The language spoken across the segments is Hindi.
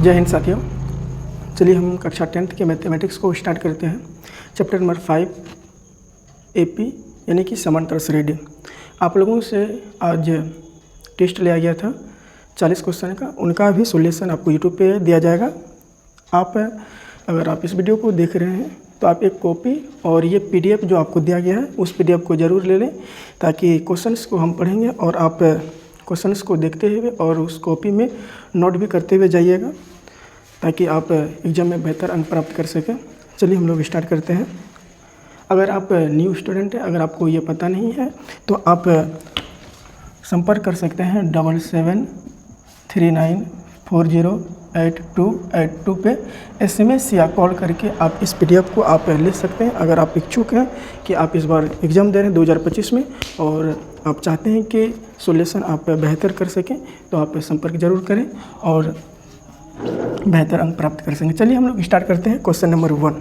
जय हिंद साथियों। चलिए हम कक्षा 10th के मैथमेटिक्स को स्टार्ट करते हैं। चैप्टर नंबर 5 एपी यानी कि समांतर श्रेणी। आप लोगों से आज टेस्ट लिया गया था 40 क्वेश्चन का, उनका भी सॉल्यूशन आपको यूट्यूब पे दिया जाएगा। अगर आप इस वीडियो को देख रहे हैं तो आप एक कॉपी और ये पीडीएफ जो आपको दिया गया है उस पीडीएफ को ज़रूर ले लें, ताकि क्वेश्चंस को हम पढ़ेंगे और आप क्वेश्चंस को देखते हुए और उस कॉपी में नोट भी करते हुए जाइएगा, ताकि आप एग्ज़ाम में बेहतर अंक प्राप्त कर सकें। चलिए हम लोग स्टार्ट करते हैं। अगर आप न्यू स्टूडेंट हैं, अगर आपको ये पता नहीं है तो आप संपर्क कर सकते हैं 7739408282 पे SMS या कॉल करके आप इस पीडीएफ को आप ले सकते हैं। अगर आप इच्छुक हैं कि आप इस बार एग्ज़ाम दे रहे हैं 2025 में और आप चाहते हैं कि सॉल्यूशन आप बेहतर कर सकें, तो आप संपर्क ज़रूर करें और बेहतर अंक प्राप्त कर सकें। चलिए हम लोग स्टार्ट करते हैं क्वेश्चन नंबर 1।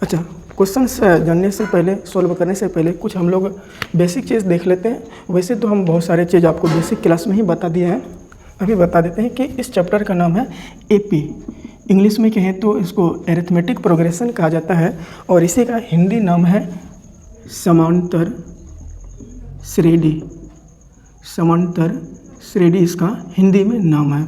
अच्छा, क्वेश्चन जानने से पहले, सॉल्व करने से पहले कुछ हम लोग बेसिक चीज़ देख लेते हैं। वैसे तो हम बहुत सारे चीज़ आपको बेसिक क्लास में ही बता दिए हैं, अभी बता देते हैं कि इस चैप्टर का नाम है एपी। इंग्लिश में कहें तो इसको एरिथमेटिक प्रोग्रेशन कहा जाता है और इसी का हिंदी नाम है समांतर श्रेणी। समांतर श्रेणी इसका हिंदी में नाम है।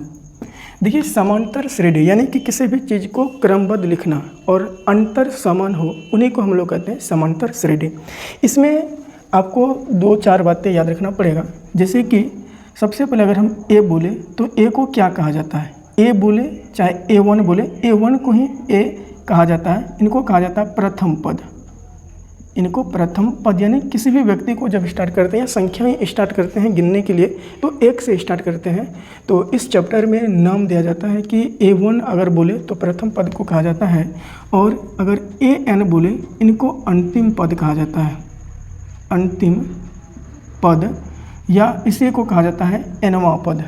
देखिए, समांतर श्रेणी यानी कि किसी भी चीज़ को क्रमबद्ध लिखना और अंतर समान हो, उन्हीं को हम लोग कहते हैं समांतर श्रेणी। इसमें आपको 2-4 बातें याद रखना पड़ेगा। जैसे कि सबसे पहले अगर हम ए बोले तो ए को क्या कहा जाता है? ए बोले चाहे A1 बोले, A1 को ही ए कहा जाता है। इनको कहा जाता है प्रथम पद। इनको प्रथम पद यानी किसी भी व्यक्ति को जब स्टार्ट करते हैं, संख्याएं स्टार्ट करते हैं गिनने के लिए तो 1 से स्टार्ट करते हैं। तो इस चैप्टर में नाम दिया जाता है कि A1 अगर बोले तो प्रथम पद को कहा जाता है, और अगर AN बोले इनको अंतिम पद कहा जाता है। अंतिम पद या इसी को कहा जाता है nवां पद।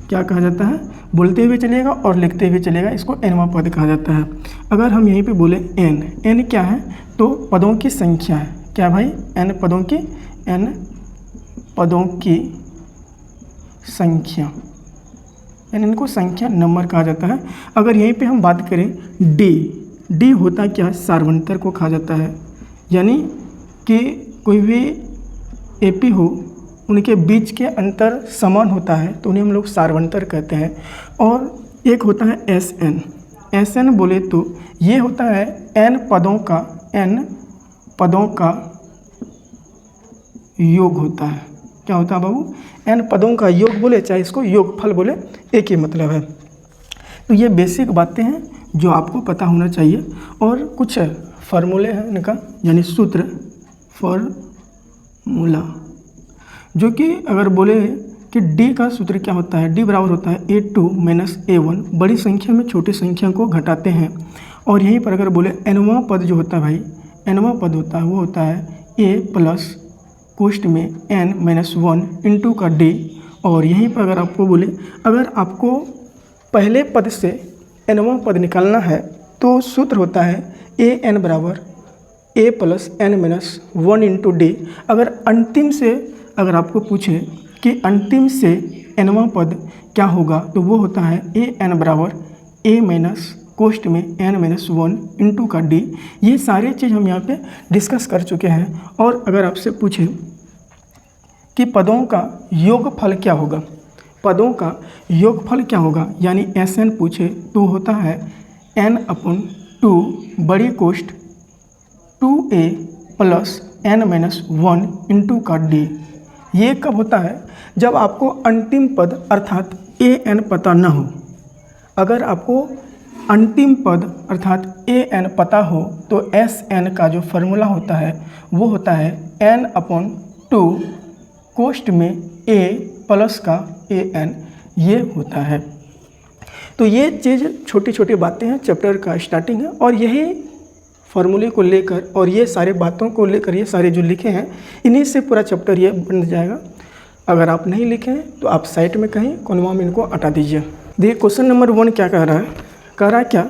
क्या कहा जाता है? बोलते हुए चलेगा और लिखते हुए चलेगा, इसको nवां पद कहा जाता है। अगर हम यहीं पे बोले n क्या है? तो पदों की संख्या है। क्या भाई? n पदों की संख्या, यानी इनको संख्या नंबर कहा जाता है। अगर यहीं पे हम बात करें d होता क्या है? सार्वंतर को कहा जाता है। यानी कि कोई भी एपी हो, उनके बीच के अंतर समान होता है तो उन्हें हम लोग सार्वंतर कहते हैं। और एक होता है SN बोले तो ये होता है n पदों का योग होता है। क्या होता है बाबू? n पदों का योग बोले चाहे इसको योगफल बोले, एक ही मतलब है। तो ये बेसिक बातें हैं जो आपको पता होना चाहिए। और कुछ फार्मूले हैं इनका, यानी सूत्र, फार्मूला, जो कि अगर बोले कि d का सूत्र क्या होता है? d बराबर होता है A2 - A1। बड़ी संख्या में छोटी संख्या को घटाते हैं। और यहीं पर अगर बोले nवां पद जो होता है भाई, nवां पद होता है वो होता है a प्लस कोष्ठ में n - 1 इंटू का d। और यहीं पर अगर आपको बोले, अगर आपको पहले पद से nवां पद निकालना है तो सूत्र होता है an बराबर a plus n - 1 into d। अगर आपको पूछे कि अंतिम से nवां पद क्या होगा तो वो होता है an बराबर a माइनस कोष्ठ में n - 1 इंटू का d। ये सारे चीज़ हम यहाँ पे डिस्कस कर चुके हैं। और अगर आपसे पूछे कि पदों का योगफल क्या होगा, पदों का योगफल क्या होगा, यानी SN पूछे तो होता है n/2 बड़ी कोष्ठ 2a प्लस n - 1 इंटू का d। ये कब होता है? जब आपको अंतिम पद अर्थात an पता न हो। अगर आपको अंतिम पद अर्थात an पता हो तो SN का जो फार्मूला होता है वो होता है n/2 कोष्ठ में a प्लस का an, ये होता है। तो ये चीज़ छोटी छोटी बातें हैं, चैप्टर का स्टार्टिंग है। और यही फार्मूले को लेकर और ये सारे बातों को लेकर, ये सारे जो लिखे हैं इन्हीं से पूरा चैप्टर ये बन जाएगा। अगर आप नहीं लिखे हैं तो आप साइट में कहीं कोनवा में इनको हटा दीजिए। देखिए क्वेश्चन नंबर 1 क्या कह रहा है? कह रहा है क्या?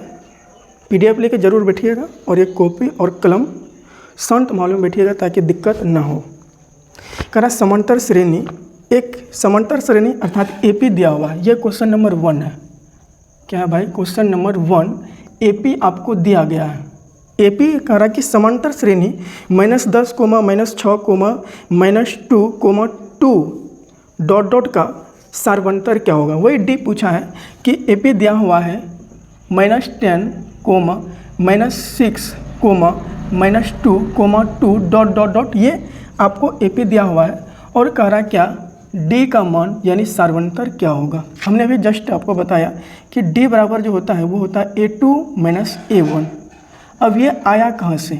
पीडीएफ लेके ज़रूर बैठिएगा और एक कॉपी और कलम शांत माहौल में बैठिएगा ताकि दिक्कत ना हो। कह रहा समांतर श्रेणी, एक समांतर श्रेणी अर्थात एपी दिया हुआ है। यह क्वेश्चन नंबर 1 है। क्या है भाई, क्वेश्चन नंबर 1 AP आपको दिया गया है। AP कह रहा है कि समांतर श्रेणी -10, -6, -2, -2 का सार्वंतर क्या होगा। वही D पूछा है कि AP दिया हुआ है -10, -6, -2, ये आपको AP दिया हुआ है और कह रहा है क्या, D का मान यानी सार्वंतर क्या होगा। हमने अभी जस्ट आपको बताया कि D बराबर जो होता है वो होता है A2 - A1। अब ये आया कहाँ से,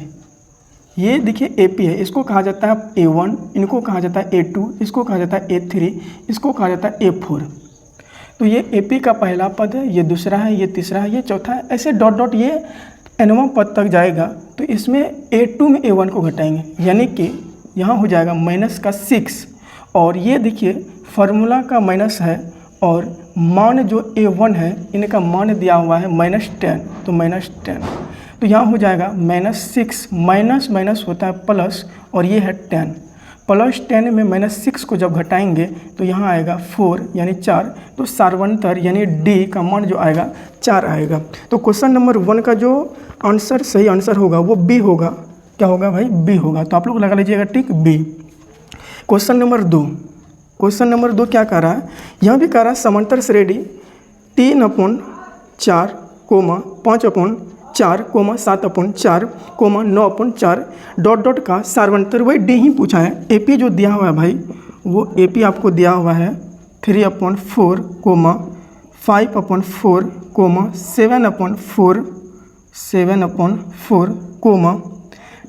ये देखिए AP है, इसको कहा जाता है A1, इनको कहा जाता है A2, इसको कहा जाता है A3, इसको कहा जाता है A4। तो ये AP का पहला पद है, ये दूसरा है, ये तीसरा है, ये चौथा है, ऐसे डॉट ये nवां पद तक जाएगा। तो इसमें A2 में A1 को घटाएंगे, यानी कि यहाँ हो जाएगा -6, और ये देखिए फार्मूला का माइनस है और मान जो A1 है इनका मान दिया हुआ है -10, तो -10, तो यहाँ हो जाएगा -6, माइनस होता है प्लस, और ये है 10, +10 में -6 को जब घटाएंगे तो यहाँ आएगा 4 यानी 4, तो सार्वंतर यानी D का मान जो आएगा 4 आएगा। तो क्वेश्चन नंबर 1 का जो आंसर, सही आंसर होगा वो B होगा। क्या होगा भाई, B होगा। तो आप लोग लगा लीजिएगा टिक B। क्वेश्चन नंबर 2 क्या कर रहा है, यहाँ भी कह रहा है समांतर श्रेणी 3/4, 5/4, 7/4, 9/4 का सार्वंतर, वही D ही पूछा है। AP जो दिया हुआ है भाई, वो AP आपको दिया हुआ है 3/4, 5/4, 7/4,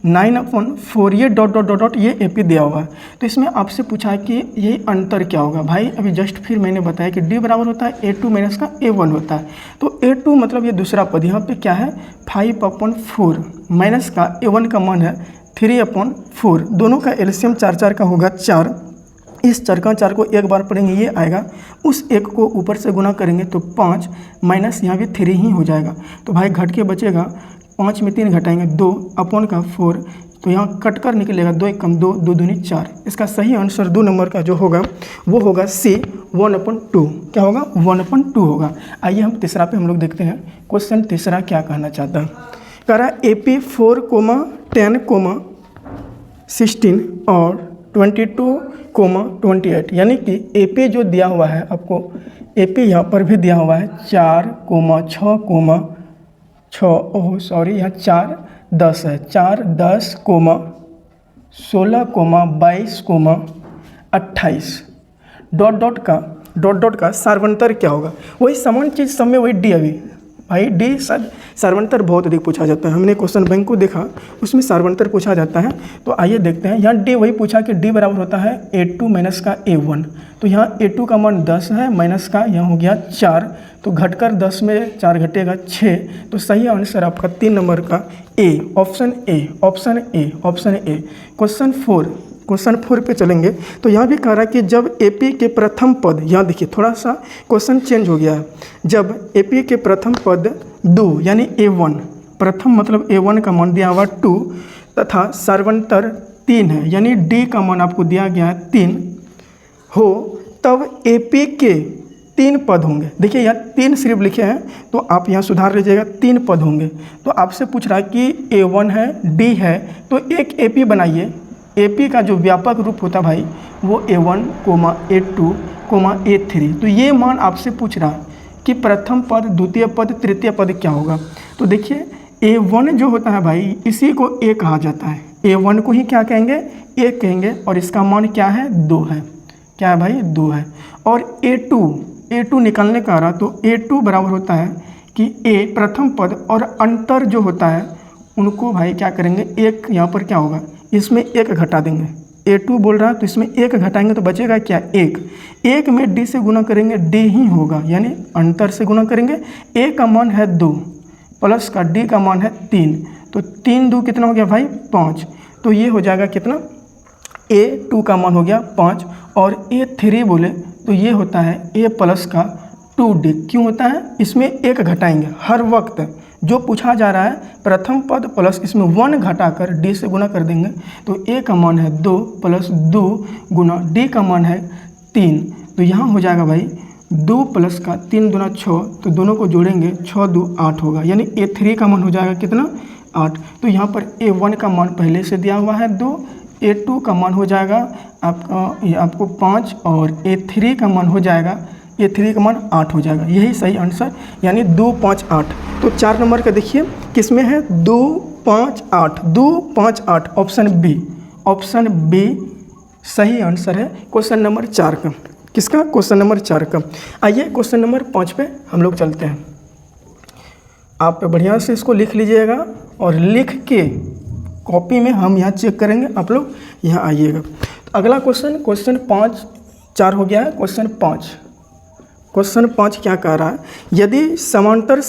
9/4, ये डॉट ये AP दिया हुआ है। तो इसमें आपसे पूछा है कि ये अंतर क्या होगा। भाई अभी जस्ट फिर मैंने बताया कि D बराबर होता है A2 माइनस का A1 होता है। तो A2 मतलब ये दूसरा पद, यहाँ पे क्या है 5/4 माइनस का A1 का मान है 3/4, दोनों का एलसीएम 4 का होगा 4। इस 4 का 4 को एक बार पढ़ेंगे ये आएगा, उस एक को ऊपर से गुना करेंगे तो 5, माइनस यहाँ भी 3 ही हो जाएगा। तो भाई घट के बचेगा, 5 में 3 घटाएंगे 2/4, तो यहाँ कट कर निकलेगा 2 × 2, 2 दूनी 4। इसका सही आंसर 2 नंबर का जो होगा वो होगा C 1/2। क्या होगा, 1/2 होगा। आइए हम तीसरा पे हम लोग देखते हैं क्वेश्चन तीसरा क्या कहना चाहता है। कह रहा है AP 4, 10, 16 और 22, 28, यानी कि AP जो दिया हुआ है आपको, AP यहाँ पर भी दिया हुआ है 4, 6, यहाँ 4, 10 है, 4, 10, 16, 22, 28 डॉट का सार्वंतर क्या होगा। वही समान चीज़ सब में वही D। अभी भाई D सार्वंतर बहुत अधिक पूछा जाता है, हमने क्वेश्चन बैंक को देखा उसमें सार्वंतर पूछा जाता है। तो आइए देखते हैं, यहाँ D वही पूछा कि D बराबर होता है A2 माइनस का A1। तो यहाँ A2 का मान 10 है, माइनस का यहाँ हो गया 4, तो घटकर 10 में 4 घटेगा 6। तो सही आंसर आपका 3 नंबर का A, ऑप्शन A। क्वेश्चन 4 पे चलेंगे। तो यहाँ भी कह रहा है कि जब AP के प्रथम पद, यहाँ देखिए थोड़ा सा क्वेश्चन चेंज हो गया है। जब AP के प्रथम पद 2 यानी A1, प्रथम मतलब A1 का मान दिया हुआ 2 तथा सार्वंतर 3 है, यानी D का मान आपको दिया गया है 3 हो, तब AP के 3 पद होंगे। देखिए यहाँ 3 सिर्फ लिखे हैं, तो आप यहाँ सुधार लीजिएगा, 3 पद होंगे। तो आपसे पूछ रहा है कि A1 है, D है, तो एक AP बनाइए। AP का जो व्यापक रूप होता भाई वो A1, A2, A3। तो ये मान आपसे पूछ रहा है कि प्रथम पद, द्वितीय पद, तृतीय पद क्या होगा। तो देखिए A1 जो होता है भाई, इसी को A कहा जाता है। A1 को ही क्या कहेंगे, A कहेंगे, और इसका मान क्या है 2 है। क्या है भाई, 2 है। और A2 निकालने का रहा, तो A2 बराबर होता है कि A प्रथम पद और अंतर जो होता है उनको भाई क्या करेंगे, एक यहाँ पर क्या होगा, इसमें 1 घटा देंगे। A2 बोल रहा है तो इसमें 1 घटाएंगे तो बचेगा क्या, 1 में D से गुना करेंगे D ही होगा, यानी अंतर से गुना करेंगे। A का मान है 2 प्लस का D का मान है 3, तो 3 2 कितना हो गया भाई 5। तो ये हो जाएगा कितना, A2 का मान हो गया 5, और A3 बोले तो ये होता है A प्लस का 2D। क्यों होता है, इसमें 1 घटाएंगे हर वक्त। जो पूछा जा रहा है प्रथम पद प्लस इसमें 1 घटाकर D से गुना कर देंगे, तो A का मान है 2 प्लस 2 गुना D का मान है 3। तो यहाँ हो जाएगा भाई 2 प्लस का 3 दूना 6, तो दोनों को जोड़ेंगे 6 2 8 होगा, यानी A3 का मान हो जाएगा कितना 8। तो यहाँ पर A1 का मान पहले से दिया हुआ है 2, A2 का मान हो जाएगा आपको 5 और A3 का मान हो जाएगा A3 का मान 8 हो जाएगा। यही सही आंसर, यानी 2 5 8। तो 4 नंबर का देखिए किस में है 2 5 8, 2 5 8, ऑप्शन बी। ऑप्शन बी सही आंसर है क्वेश्चन नंबर 4 का। किसका? क्वेश्चन नंबर 4 का। आइए क्वेश्चन नंबर 5 पे हम लोग चलते हैं। आप बढ़िया से इसको लिख लीजिएगा और लिख के कॉपी में हम यहाँ चेक करेंगे, आप लोग यहाँ आइएगा। तो अगला क्वेश्चन 5 4 हो गया है। क्वेश्चन 5 क्या कह रहा है, यदि समांतर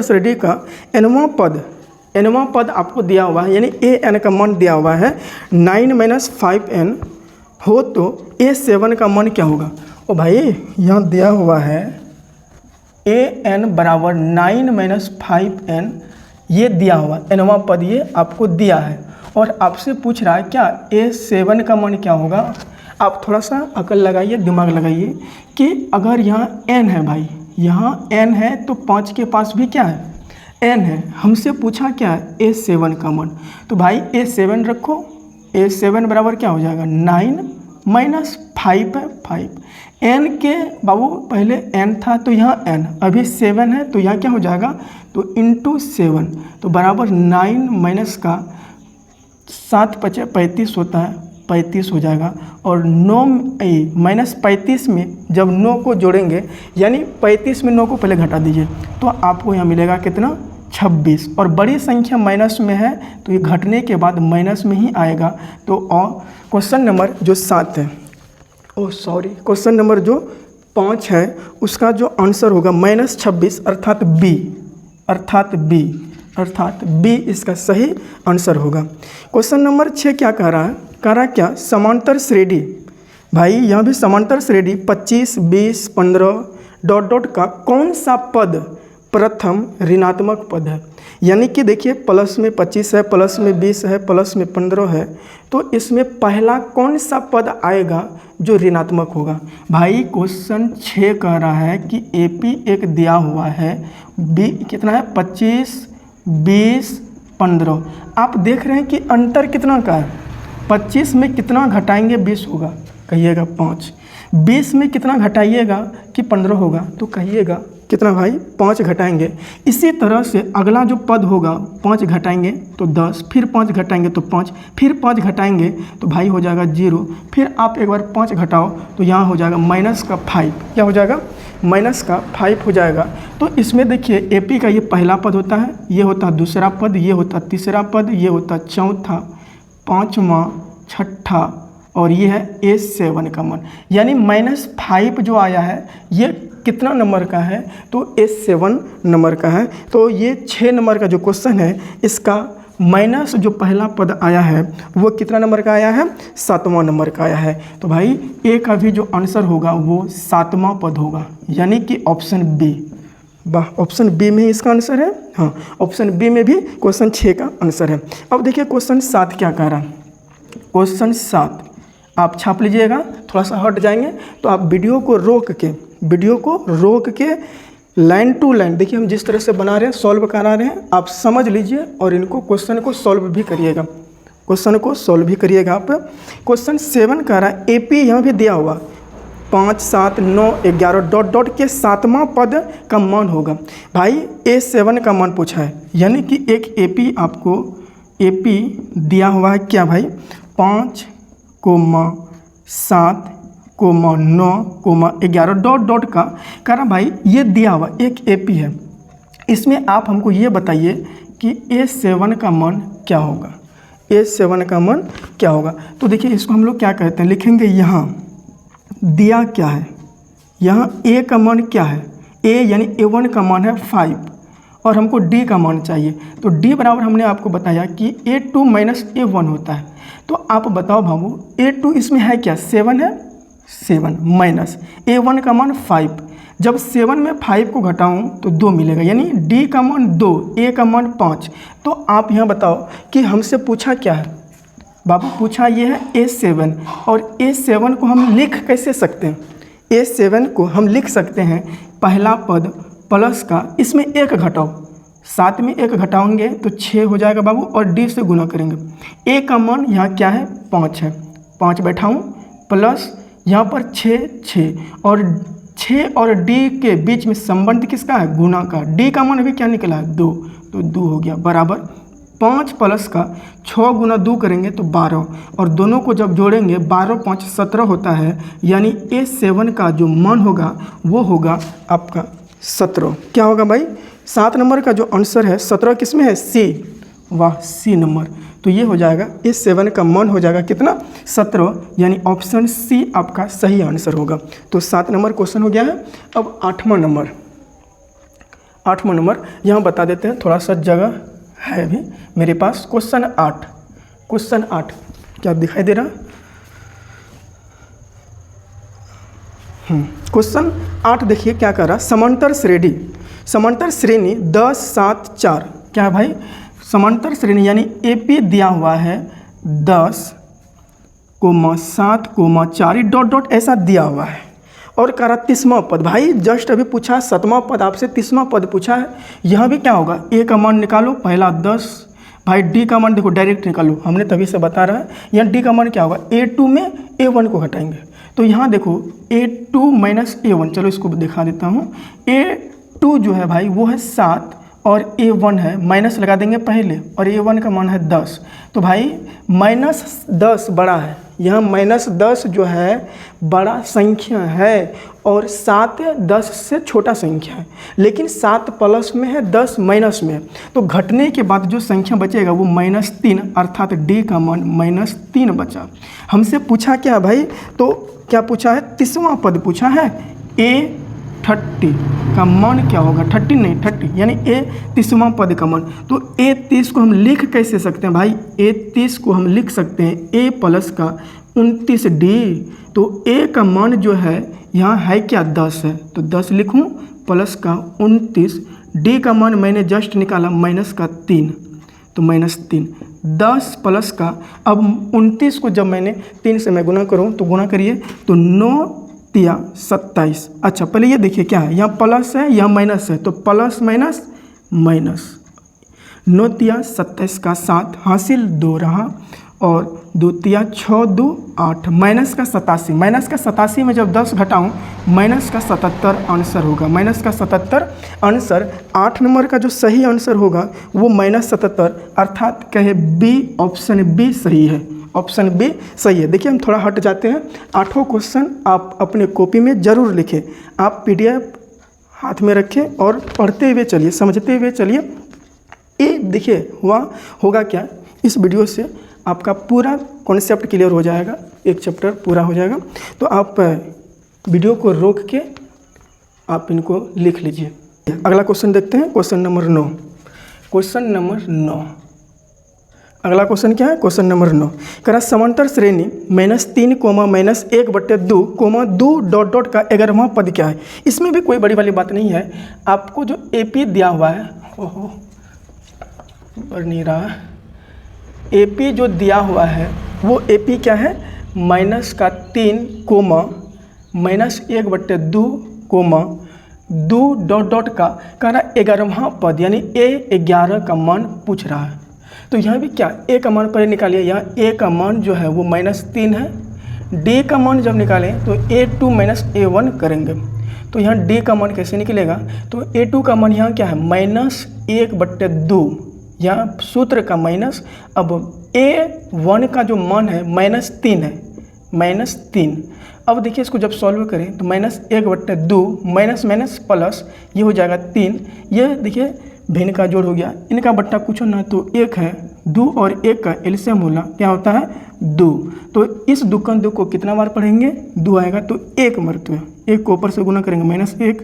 श्रेणी का nवां पद आपको दिया हुआ है, यानी an का मान दिया हुआ है 9 - 5n हो, तो a7 का मान क्या होगा? ओ भाई यहाँ दिया हुआ है an बराबर 9 - 5n, ये दिया हुआ nवां पद ये आपको दिया है और आपसे पूछ रहा है क्या a7 का मान क्या होगा। आप थोड़ा सा अकल लगाइए, दिमाग लगाइए कि अगर यहाँ n है भाई, यहाँ n है तो 5 के पास भी क्या है n है, हमसे पूछा क्या है a7 का मान। तो भाई a7 रखो, a7 बराबर क्या हो जाएगा 9 - 5 है 5। n के बाबू पहले n था तो यहाँ n, अभी 7 है तो यहाँ क्या हो जाएगा तो इंटू 7, तो बराबर 9 माइनस का 7 × 5 = 35 होता है, 35 हो जाएगा। और 9 - 35 में जब 9 को जोड़ेंगे, यानी 35 में 9 को पहले घटा दीजिए तो आपको यहाँ मिलेगा कितना 26। और बड़ी संख्या माइनस में है तो ये घटने के बाद माइनस में ही आएगा। तो क्वेश्चन नंबर जो 7 है, क्वेश्चन नंबर जो 5 है उसका जो आंसर होगा -26 अर्थात बी इसका सही आंसर होगा। क्वेश्चन नंबर 6 क्या कह रहा है, क्या समांतर श्रेणी, भाई यहाँ भी समांतर श्रेणी 25 20 15 ... का कौन सा पद प्रथम ऋणात्मक पद है। यानी कि देखिए प्लस में 25 है, प्लस में 20 है, प्लस में 15 है, तो इसमें पहला कौन सा पद आएगा जो ऋणात्मक होगा। भाई क्वेश्चन 6 कह रहा है कि AP एक दिया हुआ है, बी कितना है 25 20 15। आप देख रहे हैं कि अंतर कितना का है, 25 में कितना घटाएंगे 20 होगा, कहिएगा 5। 20 में कितना घटाइएगा कि 15 होगा, तो कहिएगा कितना भाई 5 घटाएंगे। इसी तरह से अगला जो पद होगा 5 घटाएंगे तो 10, फिर 5 घटाएंगे तो 5, फिर 5 घटाएंगे तो भाई हो जाएगा 0, फिर आप एक बार 5 घटाओ तो यहाँ हो जाएगा -5। क्या हो जाएगा -5 हो जाएगा। तो इसमें देखिए AP का ये पहला पद होता है, ये होता है दूसरा पद, ये होता है तीसरा पद, ये होता है चौथा, पाँचवा, छठा और ये है A7 का मान। यानी -5 जो आया है ये कितना नंबर का है, तो A7 नंबर का है। तो ये 6 नंबर का जो क्वेश्चन है इसका माइनस जो पहला पद आया है वो कितना नंबर का आया है, 7वां नंबर का आया है। तो भाई A का भी जो आंसर होगा वो 7वां पद होगा, यानी कि ऑप्शन बी। वाह, ऑप्शन बी में ही इसका आंसर है। हाँ, ऑप्शन बी में भी क्वेश्चन 6 का आंसर है। अब देखिए क्वेश्चन 7 क्या कह रहा है। क्वेश्चन 7 आप छाप लीजिएगा, थोड़ा सा हट जाएंगे तो आप वीडियो को रोक के लाइन टू लाइन देखिए हम जिस तरह से बना रहे हैं, सॉल्व करा रहे हैं, आप समझ लीजिए और इनको क्वेश्चन को सॉल्व भी करिएगा। आप क्वेश्चन 7 कह रहा है AP यहाँ भी दिया हुआ 5 7 9 11 ... के 7वां पद का मान होगा। भाई A7 का मान पूछा है, यानी कि एक AP दिया हुआ है क्या भाई 5, 7, 9, 11 ... का कह रहा भाई ये दिया हुआ एक AP है। इसमें आप हमको ये बताइए कि A7 का मान क्या होगा। तो देखिए इसको हम लोग क्या कहते हैं, लिखेंगे यहाँ दिया क्या है, यहाँ A का मान क्या है, A यानी A1 का मान है 5 और हमको D का मान चाहिए। तो D बराबर हमने आपको बताया कि A2 - A1 होता है। तो आप बताओ बाबू A2 इसमें है क्या 7 है, 7 माइनस A1 का मान 5। जब 7 में 5 को घटाऊं तो 2 मिलेगा, यानी D का मान 2, A का मान 5। तो आप यहाँ बताओ कि हमसे पूछा क्या है बाबू, पूछा ये है A7 और A7 को हम लिख कैसे सकते हैं, A7 को हम लिख सकते हैं पहला पद प्लस का, इसमें एक घटाओ, 7 में एक घटाओगे तो 6 हो जाएगा बाबू, और D से गुना करेंगे। A का मान यहाँ क्या है 5 है, 5 बैठाऊँ प्लस यहाँ पर 6 और 6 और D के बीच में संबंध किसका है, गुना का। D का मान अभी क्या निकला है 2, तो 2 हो गया बराबर 5 प्लस का 6 गुना 2 करेंगे तो 12, और दोनों को जब जोड़ेंगे 12 5 17 होता है, यानी A7 का जो मान होगा वो होगा आपका 17। क्या होगा भाई, 7 नंबर का जो आंसर है 17 किस में है, C। वाह, C नंबर। तो ये हो जाएगा A7 का मान हो जाएगा कितना, 17, यानी ऑप्शन C आपका सही आंसर होगा। तो 7 नंबर क्वेश्चन हो गया है। अब 8वां नंबर यहाँ बता देते हैं, थोड़ा सा जगह है अभी मेरे पास। क्वेश्चन 8 क्या दिखाई दे रहा, क्वेश्चन 8 देखिए क्या कर रहा, समांतर श्रेणी 10 7 4। क्या है भाई, समांतर श्रेणी यानी AP दिया हुआ है 10, 7, 4 डॉट डॉट ऐसा दिया हुआ है, और कह रहा 30वां पद। भाई जस्ट अभी पूछा 7वां पद आपसे, 30वां पद पूछा है। यहाँ भी क्या होगा, A का मान निकालो पहला 10, भाई D का मान देखो डायरेक्ट निकालो, हमने तभी से बता रहा है। यहाँ D का मान क्या होगा, A2 में A1 को घटाएंगे, तो यहाँ देखो A2 माइनस A1, चलो इसको दिखा देता हूँ। A2 जो है भाई वो है 7 और A1 है, माइनस लगा देंगे पहले, और A1 का मान है 10, तो भाई -10 बड़ा है, यहाँ -10 जो है बड़ा संख्या है, और 7 10 से छोटा संख्या है, लेकिन 7 प्लस में है 10 माइनस में है, तो घटने के बाद जो संख्या बचेगा वो -3, अर्थात D का मान -3 बचा। हमसे पूछा क्या भाई, तो क्या पूछा है, 30वां पद पूछा है, A30 का मान क्या होगा, 30 नहीं 30, यानी A30वां पद का मान। तो A30 को हम लिख कैसे सकते हैं भाई, A30 को हम लिख सकते हैं A प्लस का 29D, तो A का मान जो है यहाँ है क्या 10 है, तो 10 लिखूँ प्लस का 29, D का मान मैंने जस्ट निकाला माइनस का 3, तो -3, 10 प्लस का, अब 29 को जब मैंने 3 से मैं गुना करूँ तो गुना करिए, तो 9 तिया 27। अच्छा पहले ये देखिए क्या है, यहाँ प्लस है यहाँ माइनस है, तो प्लस माइनस माइनस, 9 तिया 27 का 7 हासिल 2 रहा, और 2 तिया 6 2 8, माइनस का 87 में जब 10 घटाऊँ माइनस का 77 आंसर होगा, माइनस का 77 आंसर। 8 नंबर का जो सही आंसर होगा वो -77, अर्थात कहे B, ऑप्शन B सही है, ऑप्शन B सही है। देखिए हम थोड़ा हट जाते हैं, 8वां क्वेश्चन आप अपने कॉपी में ज़रूर लिखें, आप PDF हाथ में रखें और पढ़ते हुए चलिए, समझते हुए चलिए। ये देखिए होगा क्या, इस वीडियो से आपका पूरा कॉन्सेप्ट क्लियर हो जाएगा, एक चैप्टर पूरा हो जाएगा। तो आप वीडियो को रोक के आप इनको लिख लीजिए। अगला क्वेश्चन देखते हैं, क्वेश्चन नंबर 9। अगला क्वेश्चन क्या है, क्वेश्चन नंबर 9 कह रहा समांतर श्रेणी -3, -1/2, 2 डॉट डॉट का 11वां पद क्या है। इसमें भी कोई बड़ी वाली बात नहीं है, आपको जो AP दिया हुआ है, ओहो बढ़ नहीं रहा, AP जो दिया हुआ है वो AP क्या है, -3, -1/2, 2 डॉट डॉट का कह रहा 11वां पद, यानी A11 का मान पूछ रहा है। तो यहाँ भी क्या, A का मान पहले निकालिए, यहाँ A का मान जो है वो -3 है, D का मान जब निकालें तो A2 माइनस A1 करेंगे, तो यहाँ D का मान कैसे निकलेगा, तो A2 का मान यहाँ क्या है -1/2, यहाँ सूत्र का माइनस, अब A1 का जो मान है -3 है, -3। अब देखिए इसको जब सॉल्व करें तो -1/2 माइनस माइनस प्लस, ये हो जाएगा 3, ये देखिए भिन्न का जोड़ हो गया, इनका बट्टा कुछ ना तो 1 है, 2 और 1 का एलसीएम होला क्या होता है 2, तो इस 2 को कितना बार पढ़ेंगे, 2 आएगा तो 1 मरतबा, 1 को ऊपर से गुना करेंगे -1,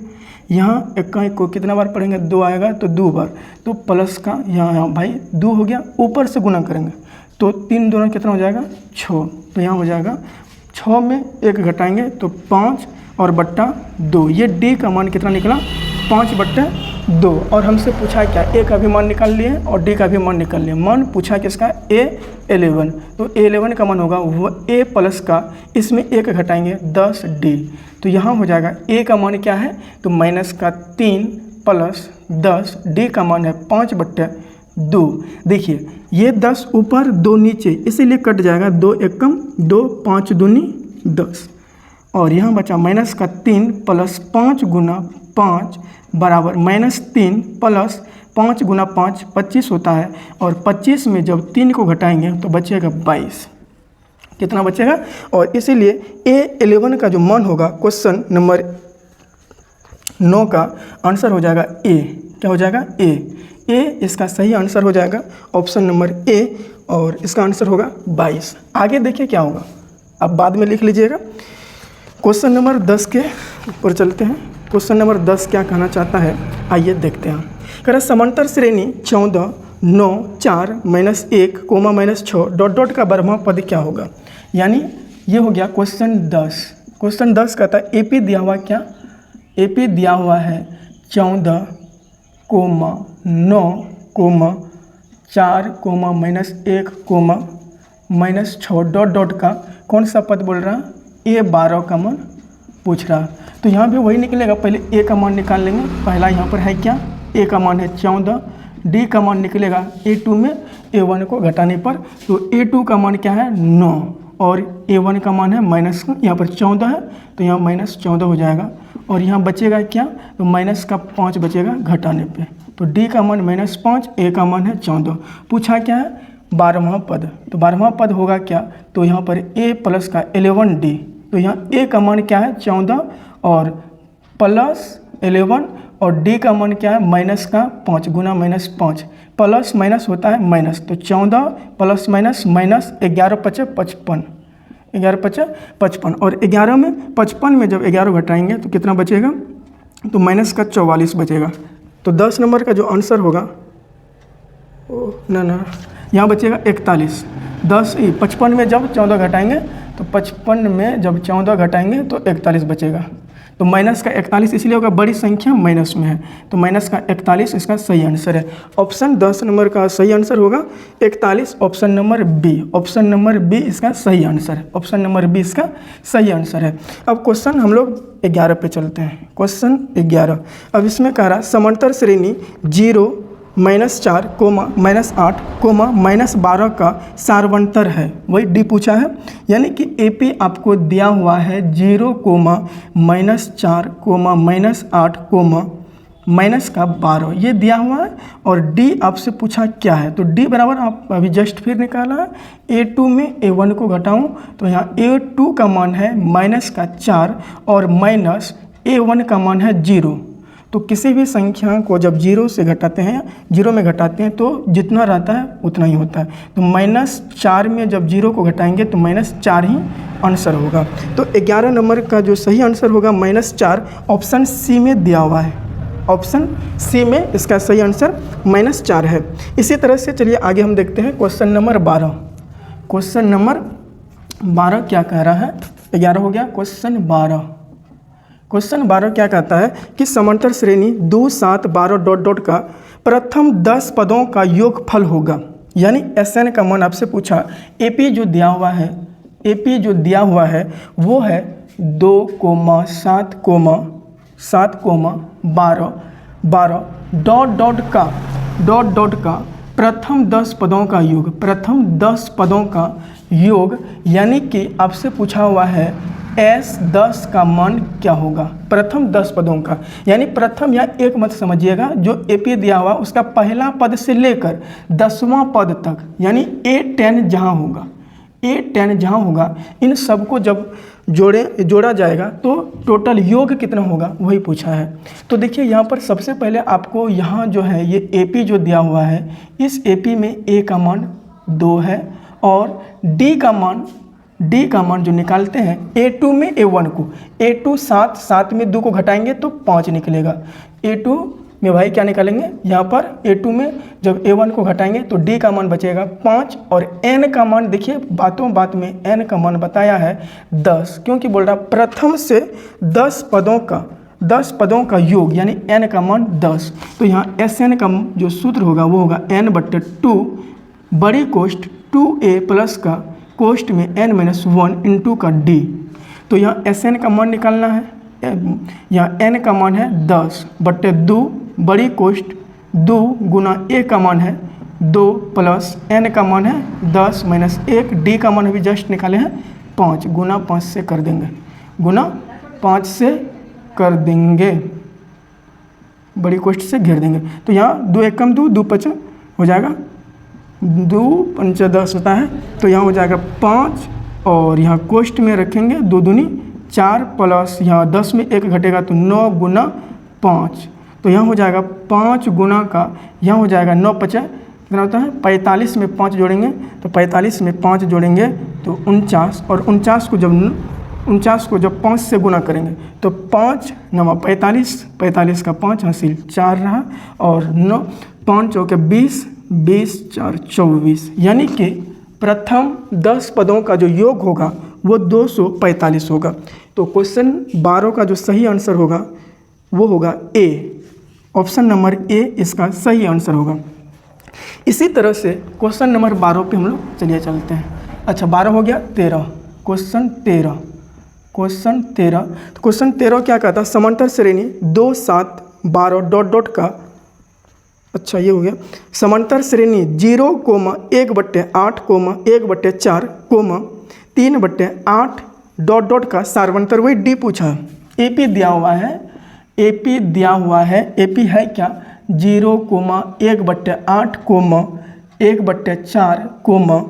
यहाँ 1 को कितना बार पढ़ेंगे 2 आएगा तो 2 बार, तो प्लस का यहाँ भाई 2 हो गया, ऊपर से गुना करेंगे तो 3 दूना कितना हो जाएगा 6, तो यहाँ हो जाएगा 6 में 1 घटाएंगे तो 5 और बट्टा 2, ये D का मान कितना निकला 5/2। 2 और हमसे पूछा क्या, ए का भी मान निकाल लिए और डी का भी मान निकाल लिए। मान पूछा किसका, A11, तो A11 का मान होगा वो A प्लस का, इसमें 1 घटाएंगे 10D, तो यहाँ हो जाएगा A का मान क्या है, तो माइनस का 3 प्लस 10, D का मान है 5/2। देखिए ये 10 ऊपर 2 नीचे, इसीलिए कट जाएगा, 2 एकम 2, 5 दूनी 10, और यहाँ बचा माइनस का 3 प्लस 5 गुना 5 बराबर -3 प्लस 5 गुना 5 25 होता है, और 25 में जब 3 को घटाएंगे तो बचेगा 22। कितना बचेगा, और इसीलिए A11 का जो मान होगा क्वेश्चन नंबर 9 का आंसर हो जाएगा A। क्या हो जाएगा, A इसका सही आंसर हो जाएगा, ऑप्शन नंबर A, और इसका आंसर होगा 22। आगे देखिए क्या होगा, अब बाद में लिख लीजिएगा। क्वेश्चन नंबर 10 के ऊपर चलते हैं। क्वेश्चन नंबर 10 क्या कहना चाहता है, आइए देखते हैं। कह रहा समांतर श्रेणी 14, 9, 4, -1, -6 डॉट डॉट का बारहवां पद क्या होगा। यानी ये हो गया क्वेश्चन 10। क्वेश्चन 10 कहता है AP दिया हुआ क्या, AP दिया हुआ है 14, 9, 4, -1, -6 डॉट डॉट का कौन सा पद बोल रहा है, A12 का मान पूछ रहा। तो यहाँ भी वही निकलेगा, पहले A का मान निकाल लेंगे। पहला यहाँ पर है क्या, A का मान है 14, D का मान निकलेगा A2 में A1 को घटाने पर, तो A2 का मान क्या है 9, और A1 का मान है माइनस, यहाँ पर 14 है तो यहाँ -14 हो जाएगा, और यहाँ बचेगा क्या, तो माइनस का 5 बचेगा घटाने पे, तो D का मान -5, A का मान है 14। पूछा क्या है, 12वां पद, तो 12वां पद होगा क्या, तो यहाँ पर A प्लस का 11D, तो यहाँ A का मान क्या है 14 और प्लस 11, और D का मान क्या है माइनस का 5 गुना -5, प्लस माइनस होता है माइनस, तो 14 प्लस माइनस माइनस 11 × 5 = 55, 11 × 55, और 11 में 55 में जब 11 घटाएंगे तो कितना बचेगा, तो माइनस का 44 बचेगा। तो 10 नंबर का जो आंसर होगा, ना यहाँ बचेगा 41। 55 में जब 14 घटाएंगे तो 55 में जब 14 घटाएंगे तो 41 बचेगा, तो माइनस का 41 इसलिए होगा, बड़ी संख्या माइनस में है, तो माइनस का 41 इसका सही आंसर है। ऑप्शन 10 नंबर का सही आंसर होगा 41, option number B. Option number B इसका सही आंसर है, ऑप्शन नंबर बी इसका सही आंसर है। अब क्वेश्चन हम लोग 11 पे चलते हैं। क्वेश्चन 11, अब इसमें कह रहा समांतर श्रेणी 0, -4, -8, -12 का सार्वंतर है, वही डी पूछा है। यानी कि AP आपको दिया हुआ है 0, -4, -8, -12 ये दिया हुआ है, और D आपसे पूछा क्या है, तो D बराबर आप अभी जस्ट फिर निकाला है, A2 में A1 को घटाऊं तो यहाँ A2 का मान है -4 और -A1 का मान है 0। तो किसी भी संख्या को जब 0 से घटाते हैं, 0 में घटाते हैं तो जितना रहता है उतना ही होता है, तो -4 में जब 0 को घटाएंगे तो -4 ही आंसर होगा। तो 11 नंबर का जो सही आंसर होगा -4, ऑप्शन सी में दिया हुआ है, ऑप्शन सी में इसका सही आंसर -4 है। इसी तरह से चलिए आगे हम देखते हैं क्वेश्चन नंबर 12। क्वेश्चन नंबर 12 क्या कह रहा है, 11 हो गया, क्वेश्चन 12। क्वेश्चन 12 क्या कहता है कि समांतर श्रेणी 2, 7, 12 डॉट डॉट का प्रथम 10 पदों का योगफल होगा। यानी SN का मान आपसे पूछा, AP जो दिया हुआ है, AP जो दिया हुआ है वो है 2, 7, 12 डॉट डॉट का प्रथम 10 पदों का योग, प्रथम 10 पदों का योग, यानी कि आपसे पूछा हुआ है S10 का मान क्या होगा, प्रथम 10 पदों का। यानी प्रथम या एक मत समझिएगा, जो AP दिया हुआ उसका पहला पद से लेकर 10वां पद तक, यानी A10 जहाँ होगा, A10 जहाँ होगा, इन सबको जब जोड़ा जाएगा तो टोटल योग कितना होगा वही पूछा है। तो देखिए यहाँ पर सबसे पहले आपको यहाँ जो है ये AP जो दिया हुआ है, इस AP में A का मान 2 है, और D का मान जो निकालते हैं A2 में A1 को, A2 7 में 2 को घटाएंगे तो 5 निकलेगा। A2 में भाई क्या निकालेंगे, यहाँ पर A2 में जब A1 को घटाएंगे तो D का मान बचेगा 5, और N का मान देखिए बातों बात में N का मान बताया है 10, क्योंकि बोल रहा प्रथम से 10 पदों का 10 पदों का योग यानी n का मान 10। तो यहाँ Sn का जो सूत्र होगा वो होगा n/2 बड़ी कोष्ठ 2a प्लस का कोष्ठ में n-1 इंटू का d। तो यहाँ Sn का मान निकालना है, यहाँ n का मान है 10/2 बड़ी कोष्ठ 2 गुना a का मान है 2 प्लस n का मान है 10 माइनस 1, d का मान अभी जस्ट निकाले हैं 5, गुना 5 से कर देंगे, गुना 5 से कर देंगे, बड़ी कोष्ठ से घेर देंगे। तो यहाँ 2 एकम 2, 2 5 हो जाएगा, 2 5 10 होता है। तो यहाँ हो जाएगा 5 और यहाँ कोष्ठ में रखेंगे 2 दूनी 4 प्लस यहाँ 10 में 1 घटेगा तो 9 गुना 5। तो यहाँ हो जाएगा 5 गुना का, यहाँ हो जाएगा 9 5 कितना होता है 45 में 5 जोड़ेंगे तो 45 में 5 जोड़ेंगे तो 49, और 49 को जब 5 से गुना करेंगे तो 5 9 45, 45 का 5 हासिल 4 रहा, और 9 5 चौके 20, 20 4 24, यानी कि प्रथम 10 पदों का जो योग होगा वो 245 होगा। तो क्वेश्चन 12 का जो सही आंसर होगा वो होगा ए, ऑप्शन नंबर ए इसका सही आंसर होगा। इसी तरह से क्वेश्चन नंबर 12 पे हम लोग चलिए चलते हैं। अच्छा 12 हो गया, 13 क्वेश्चन 13 तो क्वेश्चन 13 क्या कहता है, समांतर श्रेणी 2 7 12 डॉट डॉट का, अच्छा ये हो गया, समांतर श्रेणी 0,1/8, 1/4, 3/8 डॉट डॉट का सार्वंतर वही डी पूछा है। एपी दिया हुआ है, एपी दिया हुआ है, एपी है क्या 0,1/8, 1/4,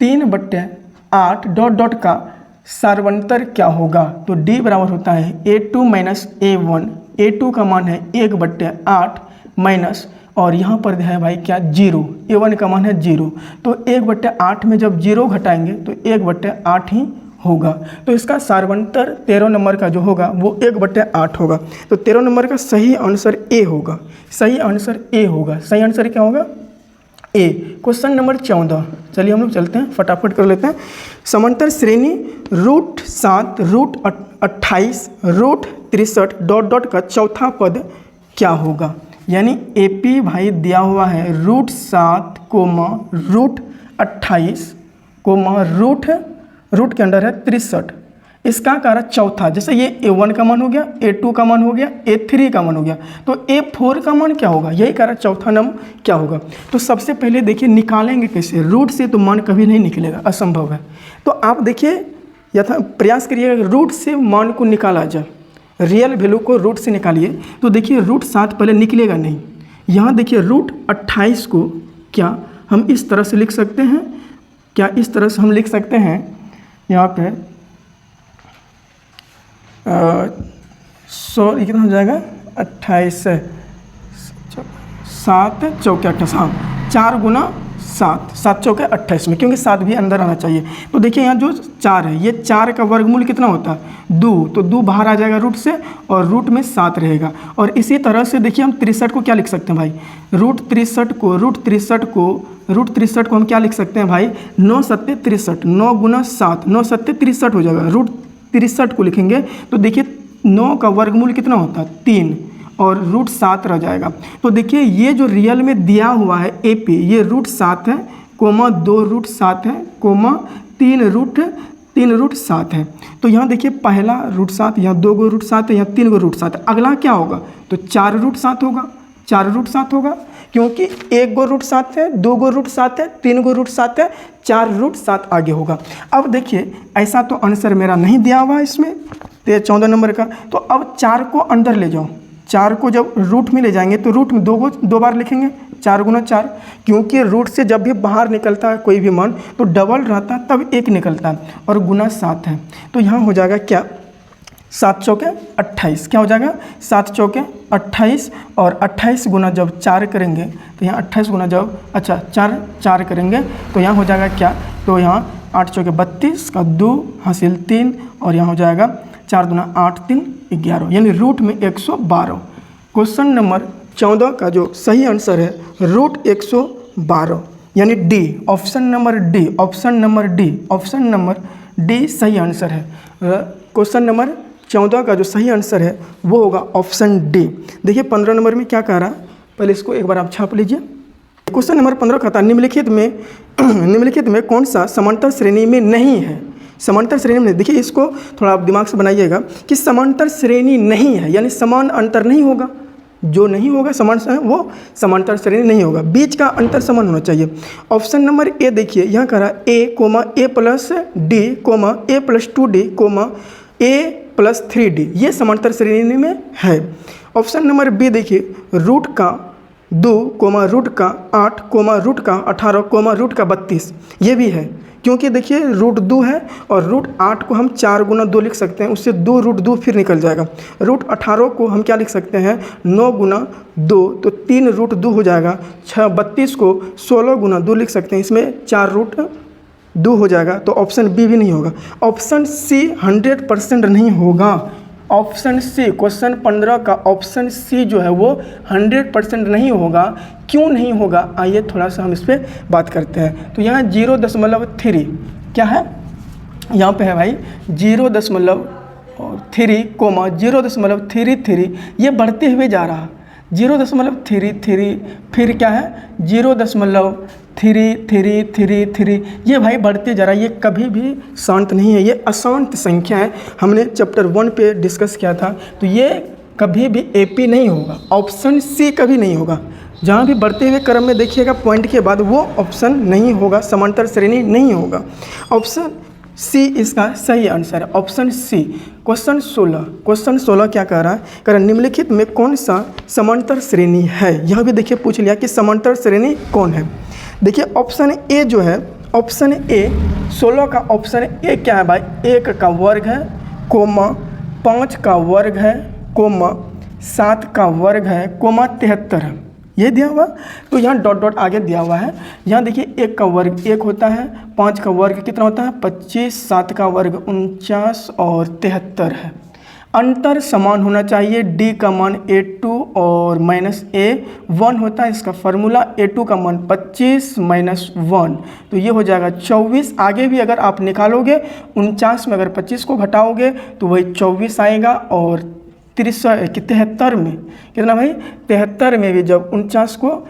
3/8 डॉट डॉट का सार्वंतर क्या होगा। तो D बराबर होता है A2 माइनस A1, A2 का मान है 1/8 माइनस, और यहाँ पर है भाई क्या 0, A1 का मान है 0, तो 1/8 में जब 0 घटाएंगे तो 1/8 ही होगा। तो इसका सार्वंतर 13 नंबर का जो होगा वो 1/8 होगा। तो 13 नंबर का सही आंसर ए होगा, सही आंसर ए होगा। सही आंसर क्या होगा ए। क्वेश्चन नंबर 14 चलिए हम लोग चलते हैं, फटाफट कर लेते हैं। समांतर श्रेणी √7, √28, √63 डॉट डॉट का चौथा पद क्या होगा। यानी एपी भाई दिया हुआ है √7, √28, रूट के अंडर है 63, इसका कारण चौथा, जैसे ये A1 का मान हो गया, A2 का मान हो गया, A3 का मान हो गया, तो A4 का मान क्या होगा, यही कारण चौथा नंबर क्या होगा। तो सबसे पहले देखिए निकालेंगे कैसे, रूट से तो मान कभी नहीं निकलेगा, असंभव है। तो आप देखिए प्रयास करिएगा रूट से मान को निकाला जाए, रियल वैल्यू को रूट से निकालिए। तो देखिए √7 पहले निकलेगा नहीं, यहाँ देखिए √28 को क्या हम इस तरह से लिख सकते हैं, क्या इस तरह से हम लिख सकते हैं, यहाँ पे 100 कितना हो जाएगा 28 7 चौके 28, हाँ 4 गुना 7, 7 चौके 28 में, क्योंकि 7 भी अंदर आना चाहिए। तो देखिए यहाँ जो 4 है, ये 4 का वर्गमूल कितना होता है 2, तो 2 बाहर आ जाएगा रूट से और रूट में 7 रहेगा। और इसी तरह से देखिए हम 63 को क्या लिख सकते हैं भाई, √63 को हम क्या लिख सकते हैं भाई 9 7 63, 9 गुना 7, 9 7 63 हो जाएगा। √63 को लिखेंगे तो देखिए 9 का वर्गमूल कितना होता है 3 और √7 रह जाएगा। तो देखिए ये जो रियल में दिया हुआ है एपी, ये √7 है, 2 √7 है, 3 √7 है। तो यहाँ देखिए पहला √7, यहाँ 2 गो √7 है, यहाँ 3 गो √7 है। अगला क्या होगा तो 4 √7 होगा, 4 √7 होगा, क्योंकि 1 गो √7 है, 2 गो √7 है, 3 गो √7 है, 4 √7 आगे होगा। अब देखिए ऐसा तो आंसर मेरा नहीं दिया हुआ है इसमें 14 नंबर का, तो अब 4 को अंदर ले जाओ, 4 को जब रूट में ले जाएंगे तो रूट में 2 बार लिखेंगे, 4 गुना 4, क्योंकि रूट से जब भी बाहर निकलता है कोई भी मान तो डबल रहता है तब 1 निकलता है, और गुना 7 है। तो यहाँ हो जाएगा क्या 7 चौके 28, क्या हो जाएगा 7 चौके 28, और 28 गुना जब 4 करेंगे तो यहाँ 28 गुना जब 4 करेंगे तो यहाँ हो जाएगा क्या, तो यहाँ 8 चौके 32 का 2 हासिल 3, और यहाँ हो जाएगा 4 दूना 8 3 11, यानी रूट में 112। क्वेश्चन नंबर 14 का जो सही आंसर है √112, यानी डी, ऑप्शन नंबर डी सही आंसर है। क्वेश्चन नंबर 14 का जो सही आंसर है वो होगा ऑप्शन डी। देखिए 15 नंबर में क्या कह रहा है, पहले इसको एक बार आप छाप लीजिए। क्वेश्चन नंबर 15 कहता है निम्नलिखित में कौन सा समांतर श्रेणी में नहीं है। समांतर श्रेणी में देखिए, इसको थोड़ा आप दिमाग से बनाइएगा कि समांतर श्रेणी नहीं है यानी समान अंतर नहीं होगा, जो नहीं होगा समान वो समांतर श्रेणी नहीं होगा, बीच का अंतर समान होना चाहिए। ऑप्शन नंबर ए देखिए, यहाँ कह रहा है A plus D A plus 2d A plus 3d, ये समांतर श्रेणी में है। ऑप्शन नंबर बी देखिए, रूट का 2 रूट का 8 रूट का 18 रूट का 32, ये भी है क्योंकि देखिए रूट 2 है और रूट 8 को हम 4 गुना 2 लिख सकते हैं, उससे 2 रूट 2 फिर निकल जाएगा। रूट 18 को हम क्या लिख सकते हैं 9 गुना 2, तो 3 रूट 2 हो जाएगा। 32 को 16 गुना 2 लिख सकते हैं, इसमें 4 रूट 2 हो जाएगा, तो ऑप्शन बी भी नहीं होगा। ऑप्शन सी 100% नहीं होगा। ऑप्शन सी क्वेश्चन 15 का ऑप्शन सी जो है वो 100% नहीं होगा। क्यों नहीं होगा, आइए थोड़ा सा हम इस पर बात करते हैं। तो यहाँ 0.3 क्या है, यहाँ पे है भाई 0.3 0.33, ये बढ़ते हुए जा रहा 0.33, फिर क्या है 0.333, ये भाई बढ़ते जा रहा है, ये कभी भी शांत नहीं है, ये अशांत संख्या है। हमने चैप्टर 1 पे डिस्कस किया था, तो ये कभी भी एपी नहीं होगा, ऑप्शन सी कभी नहीं होगा। जहाँ भी बढ़ते हुए क्रम में देखिएगा पॉइंट के बाद वो ऑप्शन नहीं होगा, समांतर श्रेणी नहीं होगा। ऑप्शन सी इसका सही आंसर है, ऑप्शन सी। क्वेश्चन 16 क्या कह रहा है, कह रहा निम्नलिखित में कौन सा समांतर श्रेणी है। यह भी देखिए पूछ लिया कि समांतर श्रेणी कौन है। देखिए ऑप्शन ए जो है, ऑप्शन ए 16 का ऑप्शन ए क्या है भाई, 1 का वर्ग है 5 का वर्ग है 7 का वर्ग है 73 है, ये दिया हुआ। तो यहाँ डॉट आगे दिया हुआ है। यहाँ देखिए 1 का वर्ग 1 होता है, 5 का वर्ग कितना होता है 25, 7 का वर्ग 49 और 73 है। अंतर समान होना चाहिए। d का मान a2 और -a1 होता है, इसका फार्मूला a2 का मान 25 -1, तो ये हो जाएगा 24। आगे भी अगर आप निकालोगे 49 में अगर 25 को घटाओगे तो वही 24 आएगा, और 73 में कितना भाई 73 में भी जब 49 को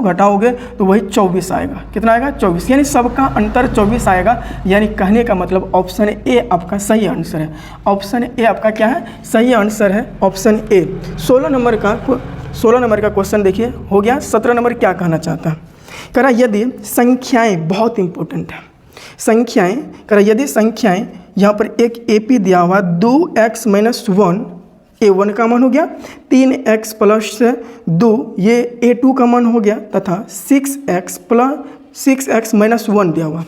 घटाओगे तो वही 24 आएगा। कितना आएगा 24, यानी सबका अंतर 24 आएगा। यानी कहने का मतलब ऑप्शन ए आपका सही आंसर है। ऑप्शन ए आपका क्या है, सही आंसर है, ऑप्शन ए। 16 नंबर का क्वेश्चन देखिए हो गया। 17 नंबर क्या कहना चाहता है, कह रहा यदि संख्याएं, बहुत इंपॉर्टेंट है संख्याएं, कह रहा यदि संख्याएं, यहाँ पर एक एपी दिया हुआ 2x - 1, a1 का मान हो गया, 3x + 2 ये a2 का मान हो गया, तथा 6x - 1 दिया हुआ,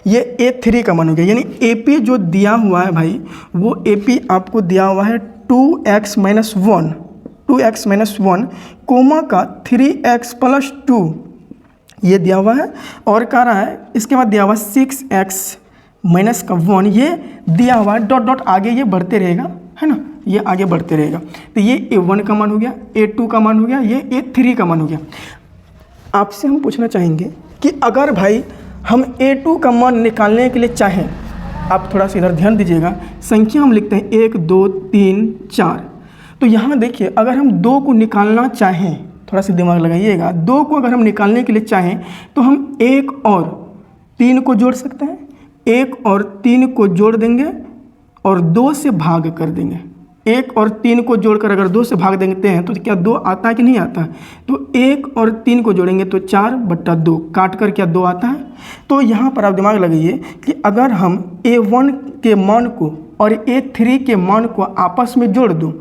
ये a3 का मान हो गया। यानी AP जो दिया हुआ है भाई, वो AP आपको दिया हुआ है 2x - 1 कोमा का 3x + 2 ये दिया हुआ है, और कह रहा है इसके बाद दिया हुआ 6x - 1 ये दिया हुआ है, डॉट आगे ये बढ़ते रहेगा, है ना, ये आगे बढ़ते रहेगा। तो ये a1 का मान हो गया, a2 का मान हो गया, ये a3 का मान हो गया। आपसे हम पूछना चाहेंगे कि अगर भाई हम a2 का मान निकालने के लिए चाहें, आप थोड़ा सा इधर ध्यान दीजिएगा, संख्या हम लिखते हैं 1 2 3 4, तो यहाँ देखिए अगर हम 2 को निकालना चाहें, थोड़ा सा दिमाग लगाइएगा, 2 को अगर हम निकालने के लिए चाहें तो हम 1 और 3 को जोड़ सकते हैं, 1 और 3 को जोड़ देंगे और 2 से भाग कर देंगे। 1 और 3 को जोड़कर अगर 2 से भाग देते हैं तो क्या 2 आता है कि नहीं आता है, तो 1 और 3 को जोड़ेंगे तो 4/2, काट कर क्या 2 आता है। तो यहाँ पर आप दिमाग लगाइए कि अगर हम a1 के मान को और a3 के मान को आपस में जोड़ दूँ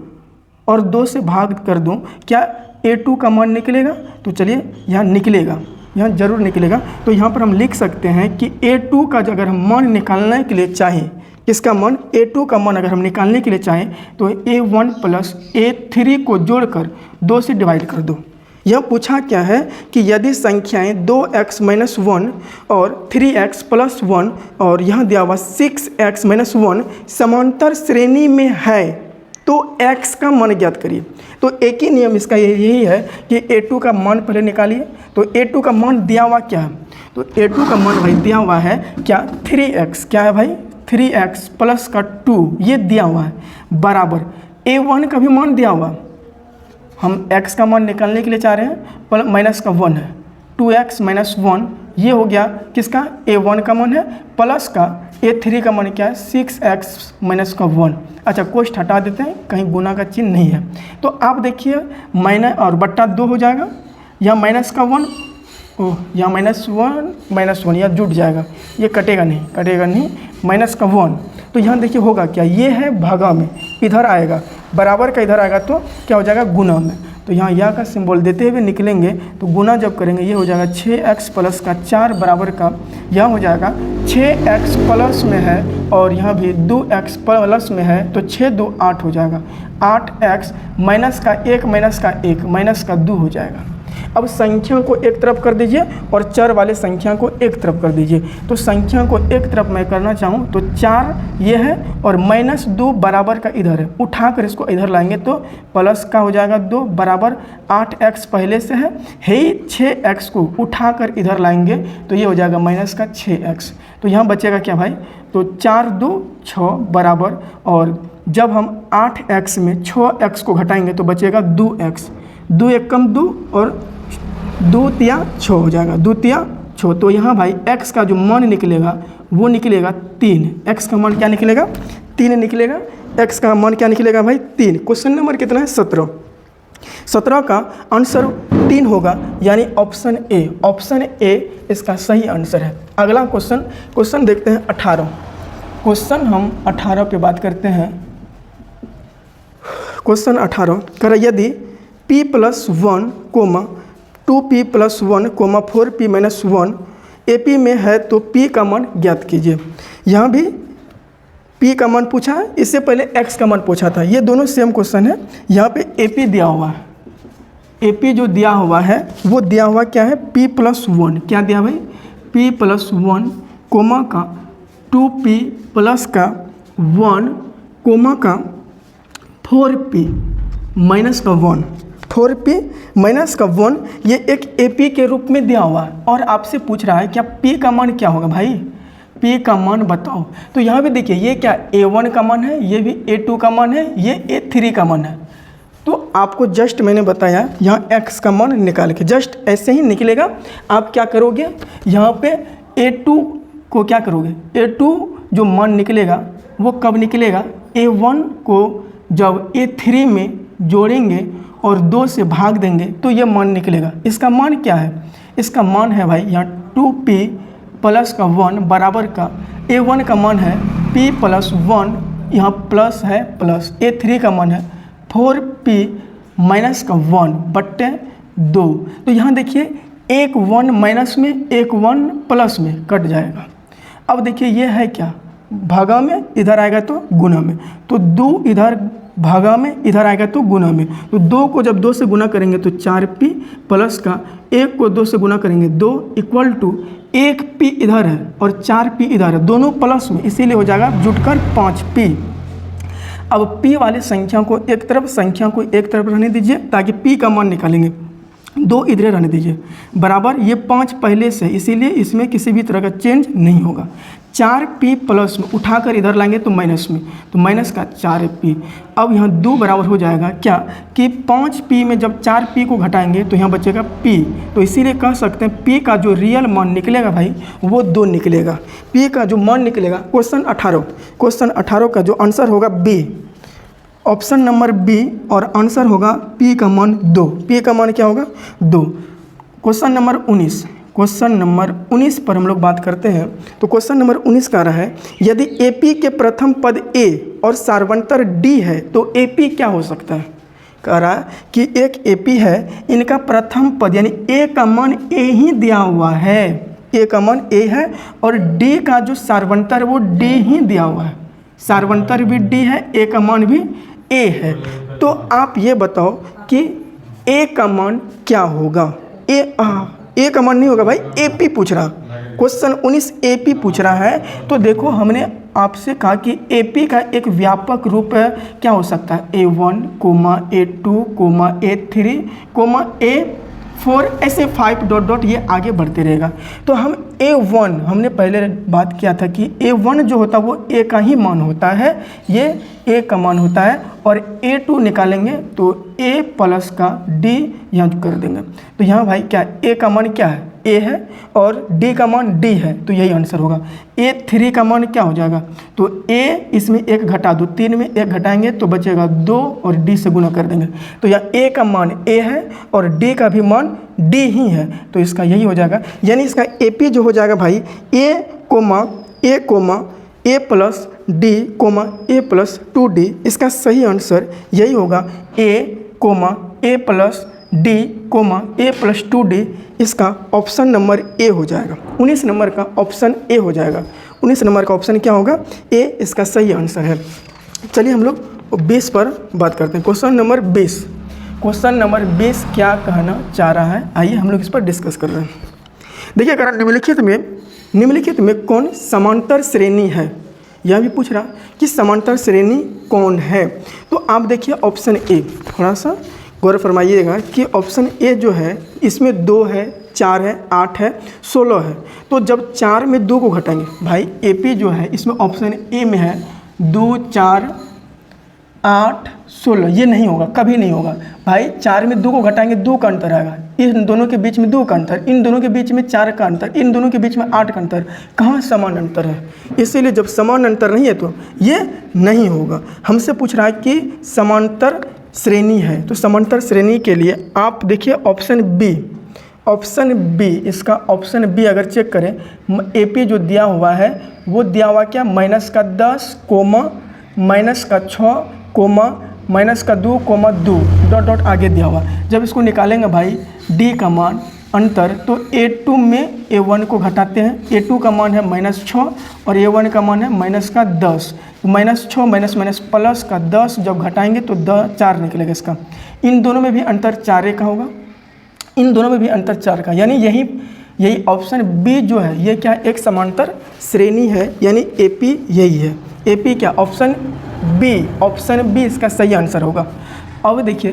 और 2 से भाग कर दूँ, क्या a2 का मान निकलेगा? तो चलिए यहाँ निकलेगा, यहाँ जरूर निकलेगा। तो यहाँ पर हम लिख सकते हैं कि a2 का अगर हम मान निकालने के लिए चाहें, इसका मान a2 का मान अगर हम निकालने के लिए चाहें तो a1 + a3 को जोड़कर 2 से डिवाइड कर दो। यह पूछा क्या है कि यदि संख्याएं 2x - 1 और 3x + 1 और यहाँ दिया हुआ 6x - 1 समांतर श्रेणी में है तो x का मान ज्ञात करिए। तो एक ही नियम इसका यही है कि a2 का मान पहले निकालिए। तो a2 का मान दिया हुआ क्या है, तो a2 का मान भाई दिया हुआ है क्या 3x, क्या है भाई 3x प्लस का 2 ये दिया हुआ है बराबर a1 का भी मान दिया हुआ, हम x का मान निकालने के लिए चाह रहे हैं, माइनस का 1 है, 2x माइनस 1 ये हो गया किसका, a1 का मान है, प्लस का a3 का मान क्या है, 6x माइनस का 1। अच्छा कोष्ठ हटा देते हैं, कहीं गुना का चिन्ह नहीं है, तो आप देखिए माइनस और बट्टा 2 हो जाएगा, यहाँ माइनस का 1, ओह यहाँ माइनस वन यहाँ जुट जाएगा, ये कटेगा नहीं, माइनस का 1। तो यहाँ देखिए होगा क्या, ये है भागा में, इधर आएगा, बराबर का इधर आएगा तो क्या हो जाएगा, गुना में। तो यहाँ या का सिंबल देते हुए निकलेंगे तो गुना जब करेंगे ये हो जाएगा 6x प्लस का 4 बराबर का, यह हो जाएगा 6x प्लस में है और यहाँ भी 2x प्लस में है, तो 6 2 8 हो जाएगा, 8x माइनस का 1 माइनस का 2 हो जाएगा। अब संख्या को एक तरफ कर दीजिए और चर वाले संख्या को एक तरफ कर दीजिए। तो संख्या को एक तरफ मैं करना चाहूँ तो 4 ये है और माइनस 2 बराबर का इधर है, उठाकर इसको इधर लाएंगे तो प्लस का हो जाएगा 2 बराबर 8x पहले से है ही 6x को उठाकर इधर लाएंगे तो ये हो जाएगा माइनस का 6x। तो यहाँ बचेगा क्या भाई, तो 4 2 6 बराबर, और जब हम 8x में 6x को घटाएंगे तो बचेगा 2x, 2 1 कम 2 और 2 तिया 6 हो जाएगा, 2 तिया 6। तो यहाँ भाई x का जो मान निकलेगा वो निकलेगा 3, x का मान क्या निकलेगा, 3 निकलेगा, x का मान क्या निकलेगा भाई 3। क्वेश्चन नंबर कितना है, 17 का आंसर 3 होगा, यानी ऑप्शन ए इसका सही आंसर है। अगला क्वेश्चन देखते हैं 18। क्वेश्चन हम 18 पे बात करते हैं। क्वेश्चन 18 कर यदि p plus 1 comma 2p plus 1 comma 4p minus 1 AP में है तो p का मान ज्ञात कीजिए। यहाँ भी p का मान पूछा है, इससे पहले x का मान पूछा था, ये दोनों सेम क्वेश्चन है। यहाँ पे AP दिया हुआ है, AP जो दिया हुआ है वो दिया हुआ क्या है, p प्लस 1, क्या दिया भाई, p प्लस 1 कोमा का 2p प्लस का 1 कोमा का 4p माइनस का 1, 4p माइनस का 1, ये एक AP के रूप में दिया हुआ है और आपसे पूछ रहा है क्या p का मान क्या होगा भाई, p का मान बताओ। तो यहाँ भी देखिए ये क्या a1 का मान है, ये भी a2 का मान है, ये a3 का मान है। तो आपको जस्ट मैंने बताया यहाँ x का मान निकाल के, जस्ट ऐसे ही निकलेगा। आप क्या करोगे, यहाँ पे a2 को क्या करोगे, a2 जो मान निकलेगा वो कब निकलेगा, a1 को जब a3 में जोड़ेंगे और 2 से भाग देंगे तो ये मान निकलेगा। इसका मान क्या है, इसका मान है भाई यहाँ 2p प्लस का 1 बराबर का a1 का मान है p प्लस 1, यहाँ प्लस है प्लस, a3 का मान है 4p माइनस का 1 बट्टे 2। तो यहाँ देखिए एक 1 माइनस में एक 1 प्लस में कट जाएगा। अब देखिए ये है क्या, भागा में इधर आएगा तो गुना में, तो 2 इधर भागा में इधर आएगा तो गुना में, तो 2 को जब 2 से गुना करेंगे तो 4p प्लस का 1 को 2 से गुना करेंगे 2 इक्वल टू 1p इधर है और 4p इधर है, दोनों प्लस में, इसीलिए हो जाएगा जुटकर 5p। अब p वाले संख्या को एक तरफ रहने दीजिए ताकि p का मान निकालेंगे, 2 इधर रहने दीजिए बराबर, ये 5 पहले से, इसीलिए इसमें किसी भी तरह का चेंज नहीं होगा। 4p प्लस में उठाकर इधर लाएंगे तो माइनस में, तो माइनस का 4p। अब यहाँ 2 बराबर हो जाएगा क्या कि 5p में जब 4p को घटाएंगे तो यहाँ बचेगा p, तो इसीलिए कह सकते हैं p का जो रियल मान निकलेगा भाई वो 2 निकलेगा। p का जो मान निकलेगा, क्वेश्चन 18 का जो आंसर होगा b, ऑप्शन नंबर बी, और आंसर होगा p का मान 2। p का मान क्या होगा 2। क्वेश्चन नंबर 19 पर हम लोग बात करते हैं। तो क्वेश्चन नंबर 19 कह रहा है यदि AP के प्रथम पद A और सार्वंतर D है तो AP क्या हो सकता है। कह रहा है कि एक AP है, इनका प्रथम पद यानी A का मान A ही दिया हुआ है, A का मान A है और D का जो सार्वंतर वो D ही दिया हुआ है, सार्वंतर भी D है, A का मान भी A है। तो आप ये बताओ कि A का मान क्या होगा। A का मान नहीं होगा भाई, AP पूछ रहा, क्वेश्चन 19 AP पूछ रहा है। तो देखो हमने आपसे कहा कि AP का एक व्यापक रूप क्या हो सकता है, A1, A2, A3, 4 ऐसे 5 डॉट डॉट ये आगे बढ़ते रहेगा। तो हम A1 हमने पहले बात किया था कि A1 जो होता है वो A का ही मान होता है, ये A का मान होता है, और A2 निकालेंगे तो A प्लस का D यहाँ कर देंगे। तो यहाँ भाई क्या A का मान क्या है, A है, और D का मान D है, तो यही आंसर होगा। A3 का मान क्या हो जाएगा, तो A इसमें 1 घटा दो, 3 में 1 घटाएंगे तो बचेगा 2 और D से गुना कर देंगे। तो यहाँ A का मान A है और D का भी मान D ही है, तो इसका यही हो जाएगा। यानी इसका AP जो हो जाएगा भाई A plus D A plus 2D, इसका सही आंसर यही होगा A plus D A plus 2D, इसका ऑप्शन नंबर A हो जाएगा। 19 नंबर का ऑप्शन A हो जाएगा। 19 नंबर का ऑप्शन क्या होगा, A इसका सही आंसर है। चलिए हम लोग 20 पर बात करते हैं। क्वेश्चन नंबर 20, क्वेश्चन नंबर 20 क्या कहना चाह रहा है, आइए हम लोग इस पर डिस्कस कर रहे हैं। देखिए अगर निम्नलिखित में कौन समांतर श्रेणी है, यह भी पूछ रहा कि समांतर श्रेणी कौन है। तो आप देखिए ऑप्शन ए, थोड़ा सा गौर फरमाइएगा कि ऑप्शन ए जो है इसमें 2 है, 4 है, 8 है, 16 है। तो जब 4 में 2 को घटाएंगे भाई, AP जो है इसमें ऑप्शन ए में है 2, 4, 8, 16, ये नहीं होगा, कभी नहीं होगा भाई। 4 में 2 को घटाएंगे 2 का अंतर आएगा, इन दोनों के बीच में 2 का अंतर, इन दोनों के बीच में 4 का अंतर, इन दोनों के बीच में 8 का अंतर, कहाँ समान अंतर है। इसीलिए जब समान अंतर नहीं है तो ये नहीं होगा। हमसे पूछ रहा है कि समांतर श्रेणी है, तो समांतर श्रेणी के लिए आप देखिए ऑप्शन बी, इसका ऑप्शन बी अगर चेक करें, AP जो दिया हुआ है वो दिया हुआ क्या, -10, -6, -2, -2 डॉट डॉट आगे दिया हुआ। जब इसको निकालेंगे भाई D का मान अंतर, तो A2 में A1 को घटाते हैं, A2 का मान है -6 और A1 का मान है -10। -6 माइनस प्लस का 10 जब घटाएंगे तो 4 निकलेगा इसका। इन दोनों में भी अंतर 4 का होगा, इन दोनों में भी अंतर 4 का, यानी यही ऑप्शन बी जो है ये क्या, एक समांतर श्रेणी है, यानी AP यही है। AP क्या, ऑप्शन बी इसका सही आंसर होगा। अब देखिए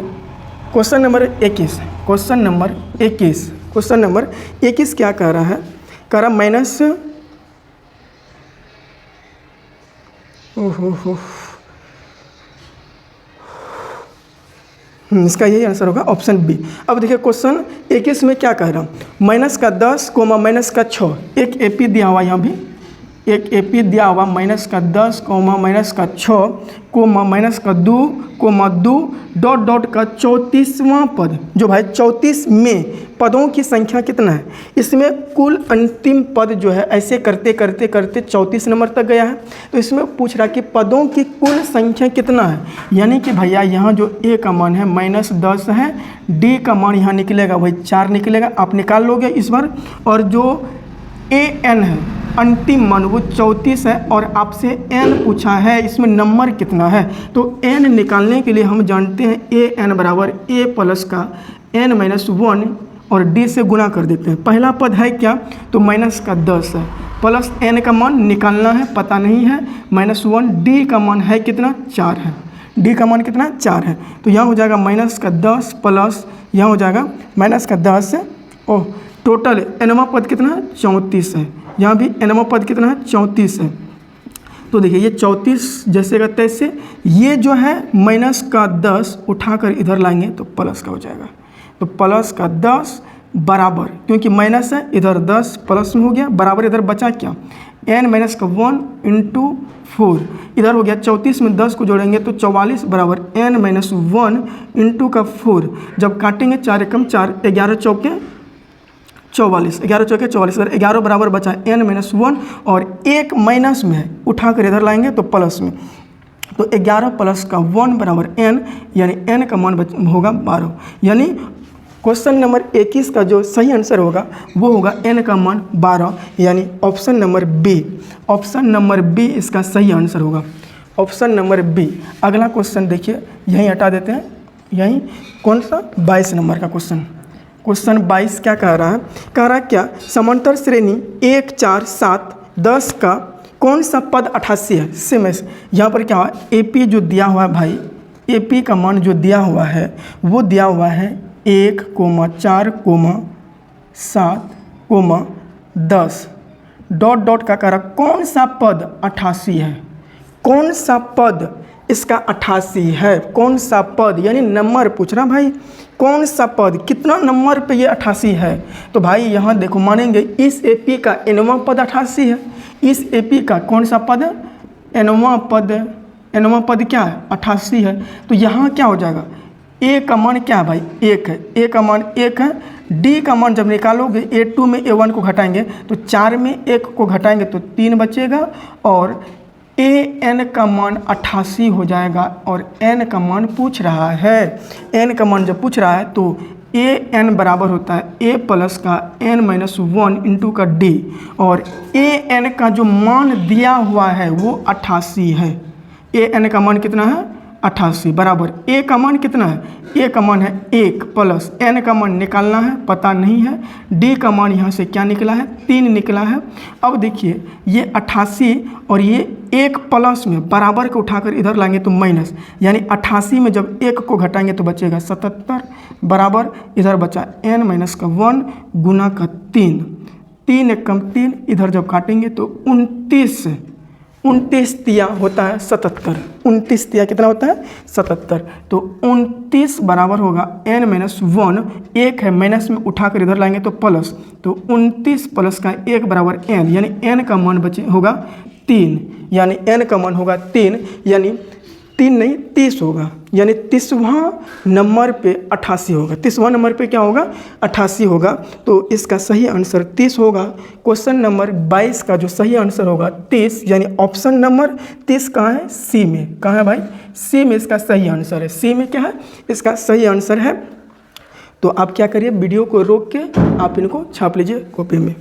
क्वेश्चन नंबर 21, क्वेश्चन नंबर 21 क्या कह रहा है, कह रहा माइनस, इसका यही आंसर होगा ऑप्शन बी। अब देखिए क्वेश्चन 21 में क्या कह रहा हूँ, -10, -6, एक AP दिया हुआ, यहाँ भी एक AP दिया हुआ, -10, -6, -2, डॉट डॉट का 34वां पद, जो भाई 34 में पदों की संख्या कितना है, इसमें कुल अंतिम पद जो है ऐसे करते करते 34 नंबर तक गया है। तो इसमें पूछ रहा कि पदों की कुल संख्या कितना है, यानी कि भैया यहाँ जो A का मान है -10 है, D का मान यहाँ निकलेगा वही 4 निकलेगा, आप निकाल लोगे इस बार। और जो AN है अंतिम मान वो 34 है, और आपसे n पूछा है इसमें नंबर कितना है। तो n निकालने के लिए हम जानते हैं AN बराबर A प्लस का n-1 और D से गुना कर देते हैं। पहला पद है क्या, तो -10 है, प्लस n का मान निकालना है, पता नहीं है, -1, D का मान है कितना, 4 है, D का मान कितना, 4 है। तो यहाँ हो जाएगा -10 प्लस यहाँ हो जाएगा -10, ओह टोटल nवां पद कितना है, 34 है, यहाँ भी nवां पद कितना है, 34 है। तो देखिए ये 34 जैसे का तैसे, ये जो है -10 उठाकर इधर लाएंगे तो प्लस का हो जाएगा। तो प्लस का 10 बराबर, क्योंकि माइनस है इधर 10 प्लस में हो गया, बराबर इधर बचा क्या, n-1 × 4, इधर हो गया 34 में 10 को जोड़ेंगे तो 44 बराबर n-1 × 4। जब काटेंगे 4 एकम 4, 11 चौके 44, 11 चौके 44, इधर 11 बराबर बचा n-1 और एक माइनस में है, उठाकर इधर लाएंगे तो प्लस में, तो 11 प्लस का 1 बराबर n, यानी n का मान होगा 12। यानी क्वेश्चन नंबर 21 का जो सही आंसर होगा वो होगा n का मान 12, यानी option number B. Option number B इसका सही आंसर होगा, ऑप्शन नंबर बी। अगला क्वेश्चन देखिए, यहीं हटा देते हैं, यहीं कौन सा 22 नंबर का क्वेश्चन। क्वेश्चन 22 क्या कह रहा है, कह रहा है क्या, समांतर श्रेणी 1, 4, 7, 10 का कौन सा पद 88 है। सेम है, यहाँ पर क्या हुआ, AP जो दिया हुआ है भाई, AP का मान जो दिया हुआ है वो दिया हुआ है 1,4,7,10 डॉट डॉट का कह रहा कौन सा पद 88 है, कौन सा पद इसका 88 है, कौन सा पद, यानी नंबर पूछ रहा भाई, कौन सा पद कितना नंबर पे ये 88 है। तो भाई यहाँ देखो मानेंगे इस एपी का nवां पद 88 है, इस एपी का कौन सा पद nवां पद क्या है 88 है। तो यहाँ क्या हो जाएगा, ए का मान क्या है भाई 1 है, ए का मान 1 है, डी का मान जब निकालोगे A2 में A1 को घटाएंगे तो 4 में 1 को घटाएंगे तो 3 बचेगा और an का मान 88 हो जाएगा। और n का मान पूछ रहा है, n का मान जब पूछ रहा है तो an बराबर होता है a प्लस का n-1 इंटू का d, और an का जो मान दिया हुआ है वो 88 है। an का मान कितना है 88 बराबर a का मान कितना है, a का मान है 1 प्लस n का मान निकालना है पता नहीं है, d का मान यहाँ से क्या निकला है 3 निकला है। अब देखिए ये 88 और ये 1 प्लस में बराबर को उठाकर इधर लाएंगे तो माइनस, यानी 88 में जब 1 को घटाएंगे तो बचेगा 77 बराबर इधर बचा n-1 गुना का 3, 3 1 कम 3, इधर जब काटेंगे तो 29 तिया होता है 77, 29 तिया कितना होता है 77। तो 29 बराबर होगा n-1, 1 है माइनस में उठाकर इधर लाएंगे तो प्लस, तो 29 प्लस का 1 बराबर n, यानी n का मान बचे होगा 3, यानी n का मान होगा 3, यानी 3 नहीं 30 होगा, यानी 30वां नंबर पे 88 होगा, 30वां नंबर पे क्या होगा 88 होगा। तो इसका सही आंसर 30 होगा। क्वेश्चन नंबर 22 का जो सही आंसर होगा 30, यानी ऑप्शन नंबर 30 कहाँ है, सी में। कहाँ है भाई, सी में इसका सही आंसर है, सी में क्या है इसका सही आंसर है। तो आप क्या करिए, वीडियो को रोक के आप इनको छाप लीजिए कॉपी में।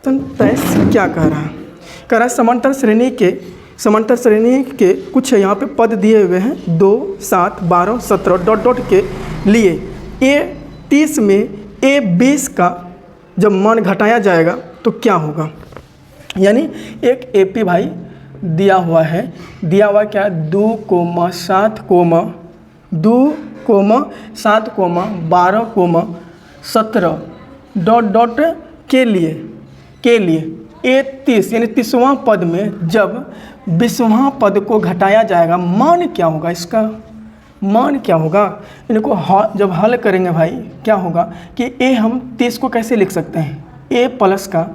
क्या कह रहा है, कह रहा है समांतर श्रेणी के कुछ यहाँ पे पद दिए हुए हैं 2, 7, 12, 17 डॉट डॉट के लिए A30 में A20 का जब मान घटाया जाएगा तो क्या होगा। यानी एक AP भाई दिया हुआ है, दिया हुआ क्या 2,7, 12, 17 डॉट डॉट के लिए A30 यानी 30वां पद में जब 20वां पद को घटाया जाएगा मान क्या होगा, इसका मान क्या होगा। इनको जब हल करेंगे भाई क्या होगा कि A हम 30 को कैसे लिख सकते हैं, A प्लस का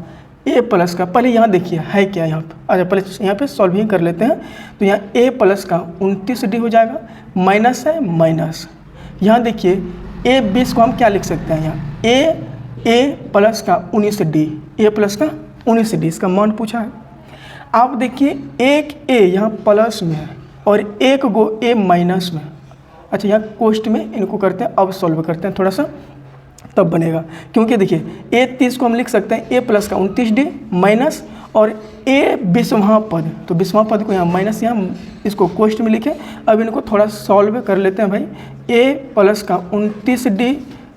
पहले यहाँ देखिए है क्या यहाँ पे, अच्छा पहले यहाँ पे सॉल्विंग कर लेते हैं। तो यहाँ A प्लस का 29D हो जाएगा, माइनस है माइनस, यहाँ देखिए A20 को हम क्या लिख सकते हैं, यहाँ A प्लस का 19D, A प्लस का 19D इसका मान पूछा है। आप देखिए एक A यहाँ प्लस में है और एक गो A माइनस में। अच्छा यहाँ कोष्ट में इनको करते हैं, अब सॉल्व करते हैं थोड़ा सा तब बनेगा, क्योंकि देखिए A30 को हम लिख सकते हैं A प्लस का 29D माइनस और A 20वां पद, तो 20वां पद को यहाँ माइनस, यहाँ इसको कोष्ट में लिखें। अब इनको थोड़ा सॉल्व कर लेते हैं भाई। A प्लस का 29D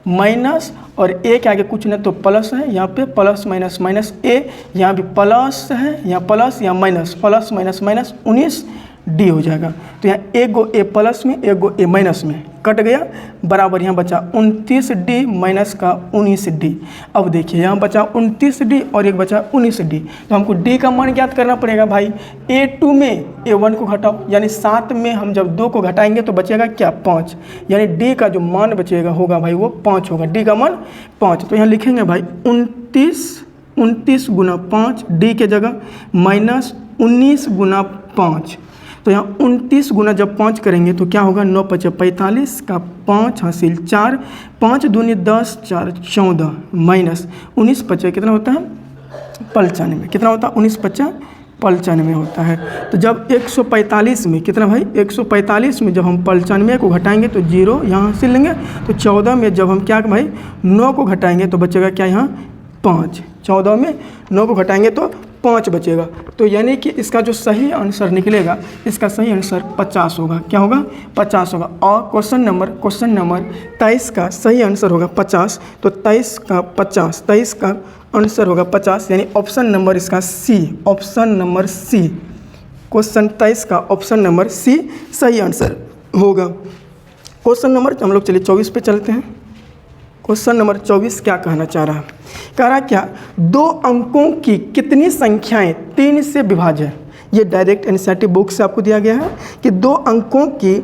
माइनस और A के आगे कुछ नहीं तो प्लस है, यहाँ पे प्लस माइनस माइनस A, यहाँ भी प्लस है, यहाँ प्लस यहाँ minus, plus minus minus 19D हो जाएगा। तो यहाँ एक गो A प्लस में एक गो A माइनस में कट गया, बराबर यहाँ बचा 29D माइनस का 19D। अब देखिए यहाँ बचा 29D और एक बचा 19D, तो हमको D का मान ज्ञात करना पड़ेगा भाई। A2 में A1 को घटाओ, यानी 7 में हम जब 2 को घटाएंगे तो बचेगा क्या 5, यानी D का जो मान बचेगा होगा भाई वो 5 होगा, D का मान 5। तो यहाँ लिखेंगे भाई 29 गुना 5 D के जगह माइनस 19 गुना 5। तो यहाँ 29 गुना जब 5 करेंगे तो क्या होगा, 9 × 5 = 45 का 5 हासिल 4, 5 दूनी 10, 4 14 माइनस 19 × 5 कितना होता है 95, कितना होता है 19 × 5 95 होता है। तो जब 145 में कितना भाई 145 में जब हम 95 को घटाएंगे तो 0 यहाँ हासिल लेंगे, तो 14 में जब हम क्या भाई 9 को घटाएंगे तो बचेगा क्या यहाँ 5, 14 में 9 को घटाएंगे तो 5 बचेगा। तो यानी कि इसका जो सही आंसर निकलेगा, इसका सही आंसर 50 होगा। क्या होगा 50 होगा। और क्वेश्चन नंबर 23 का सही आंसर होगा 50। तो 23 का आंसर होगा 50, यानी ऑप्शन नंबर इसका सी, ऑप्शन नंबर सी, क्वेश्चन 23 का ऑप्शन नंबर सी सही आंसर होगा। क्वेश्चन नंबर हम लोग चलिए 24 पे चलते हैं। क्वेश्चन नंबर 24 क्या कहना चाह रहा है? कह रहा क्या, 2 अंकों की कितनी संख्याएं 3 से विभाज्य है? ये डायरेक्ट एनसीईआरटी बुक से आपको दिया गया है कि 2 अंकों की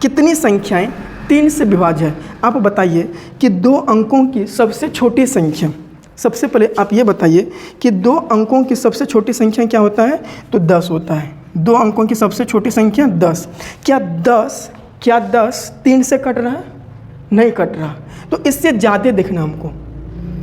कितनी संख्याएं 3 से विभाज्य है। आप बताइए कि 2 अंकों की सबसे छोटी संख्या, सबसे पहले आप ये बताइए कि 2 अंकों की सबसे छोटी संख्या क्या होता है? तो 10 होता है। 2 अंकों की सबसे छोटी संख्या 10। क्या 10 3 से कट रहा है? नहीं कट रहा। तो इससे ज़्यादा देखना हमको,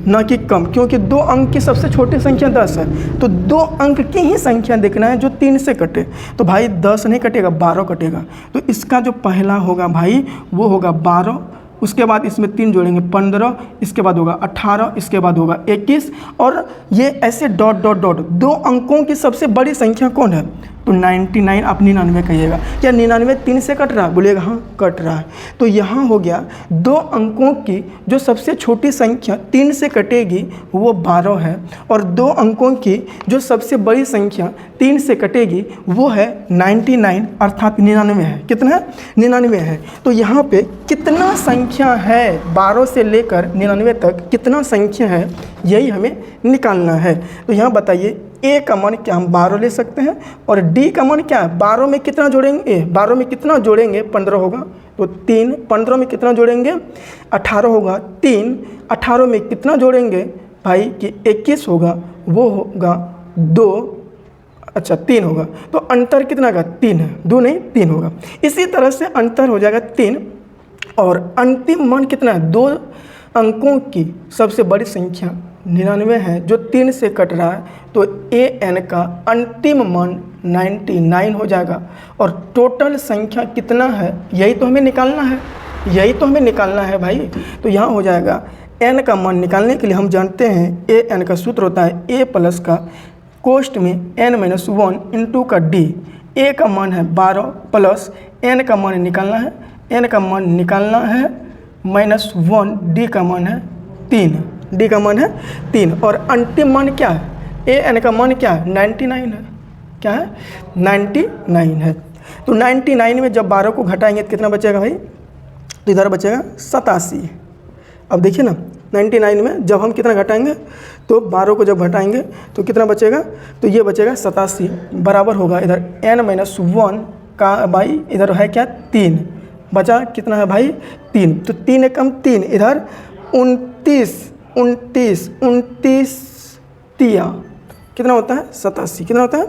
ना कि कम, क्योंकि 2 अंक की सबसे छोटी संख्या 10 है। तो 2 अंक की ही संख्या देखना है जो 3 से कटे। तो भाई 10 नहीं कटेगा, 12 कटेगा। तो इसका जो पहला होगा भाई वो होगा 12, उसके बाद इसमें 3 जोड़ेंगे 15, इसके बाद होगा 18, इसके बाद होगा 21, और ये ऐसे डॉट डॉट डॉट। 2 अंकों की सबसे बड़ी संख्या कौन है? तो 99। आप 99 कहिएगा। क्या 99 3 से कट रहा है? बोलिएगा हाँ कट रहा है। तो यहाँ हो गया 2 अंकों की जो सबसे छोटी संख्या 3 से कटेगी वो 12 है, और 2 अंकों की जो सबसे बड़ी संख्या 3 से कटेगी वो है 99, अर्थात 99 है। कितना है? 99 है। तो यहाँ पे कितना संख्या है 12 से लेकर 99 तक, कितना संख्या है यही हमें निकालना है। तो यहाँ बताइए ए का मान क्या, हम 12 ले सकते हैं, और डी का मान क्या है? 12 में कितना जोड़ेंगे? 12 में कितना जोड़ेंगे? 15 होगा तो 3। 15 में कितना जोड़ेंगे? 18 होगा 3। 18 में कितना जोड़ेंगे भाई कि 21 होगा, वो होगा 2, अच्छा 3 होगा। तो अंतर कितना का? 3 है। 2 नहीं 3 होगा। इसी तरह से अंतर हो जाएगा 3, और अंतिम मान कितना है? 2 अंकों की सबसे बड़ी संख्या 99 है जो 3 से कट रहा है। तो ए एन का अंतिम मान 99 हो जाएगा। और टोटल संख्या कितना है यही तो हमें निकालना है, यही तो हमें निकालना है भाई। तो यहाँ हो जाएगा एन का मान निकालने के लिए हम जानते हैं ए एन का सूत्र होता है ए प्लस का कोष्ठ में n-1 इंटू का डी। ए का मान है 12 प्लस एन का मान निकालना है, एन का मान निकालना है -1, डी का मान है 3, डी का मान है 3, और अंतिम मान क्या है? ए एन का मान क्या है? 99 है। क्या है? 99 है। तो 99 में जब 12 को घटाएंगे तो कितना बचेगा भाई? तो इधर बचेगा 87। अब देखिए ना 99 में जब हम कितना घटाएंगे, तो 12 को जब घटाएंगे तो कितना बचेगा? तो ये बचेगा 87, बराबर होगा इधर n-1 का भाई, इधर है क्या? 3 बचा। कितना है भाई? 3। तो 3 एकम 3, इधर 29 तिया कितना होता है? 87। कितना होता है?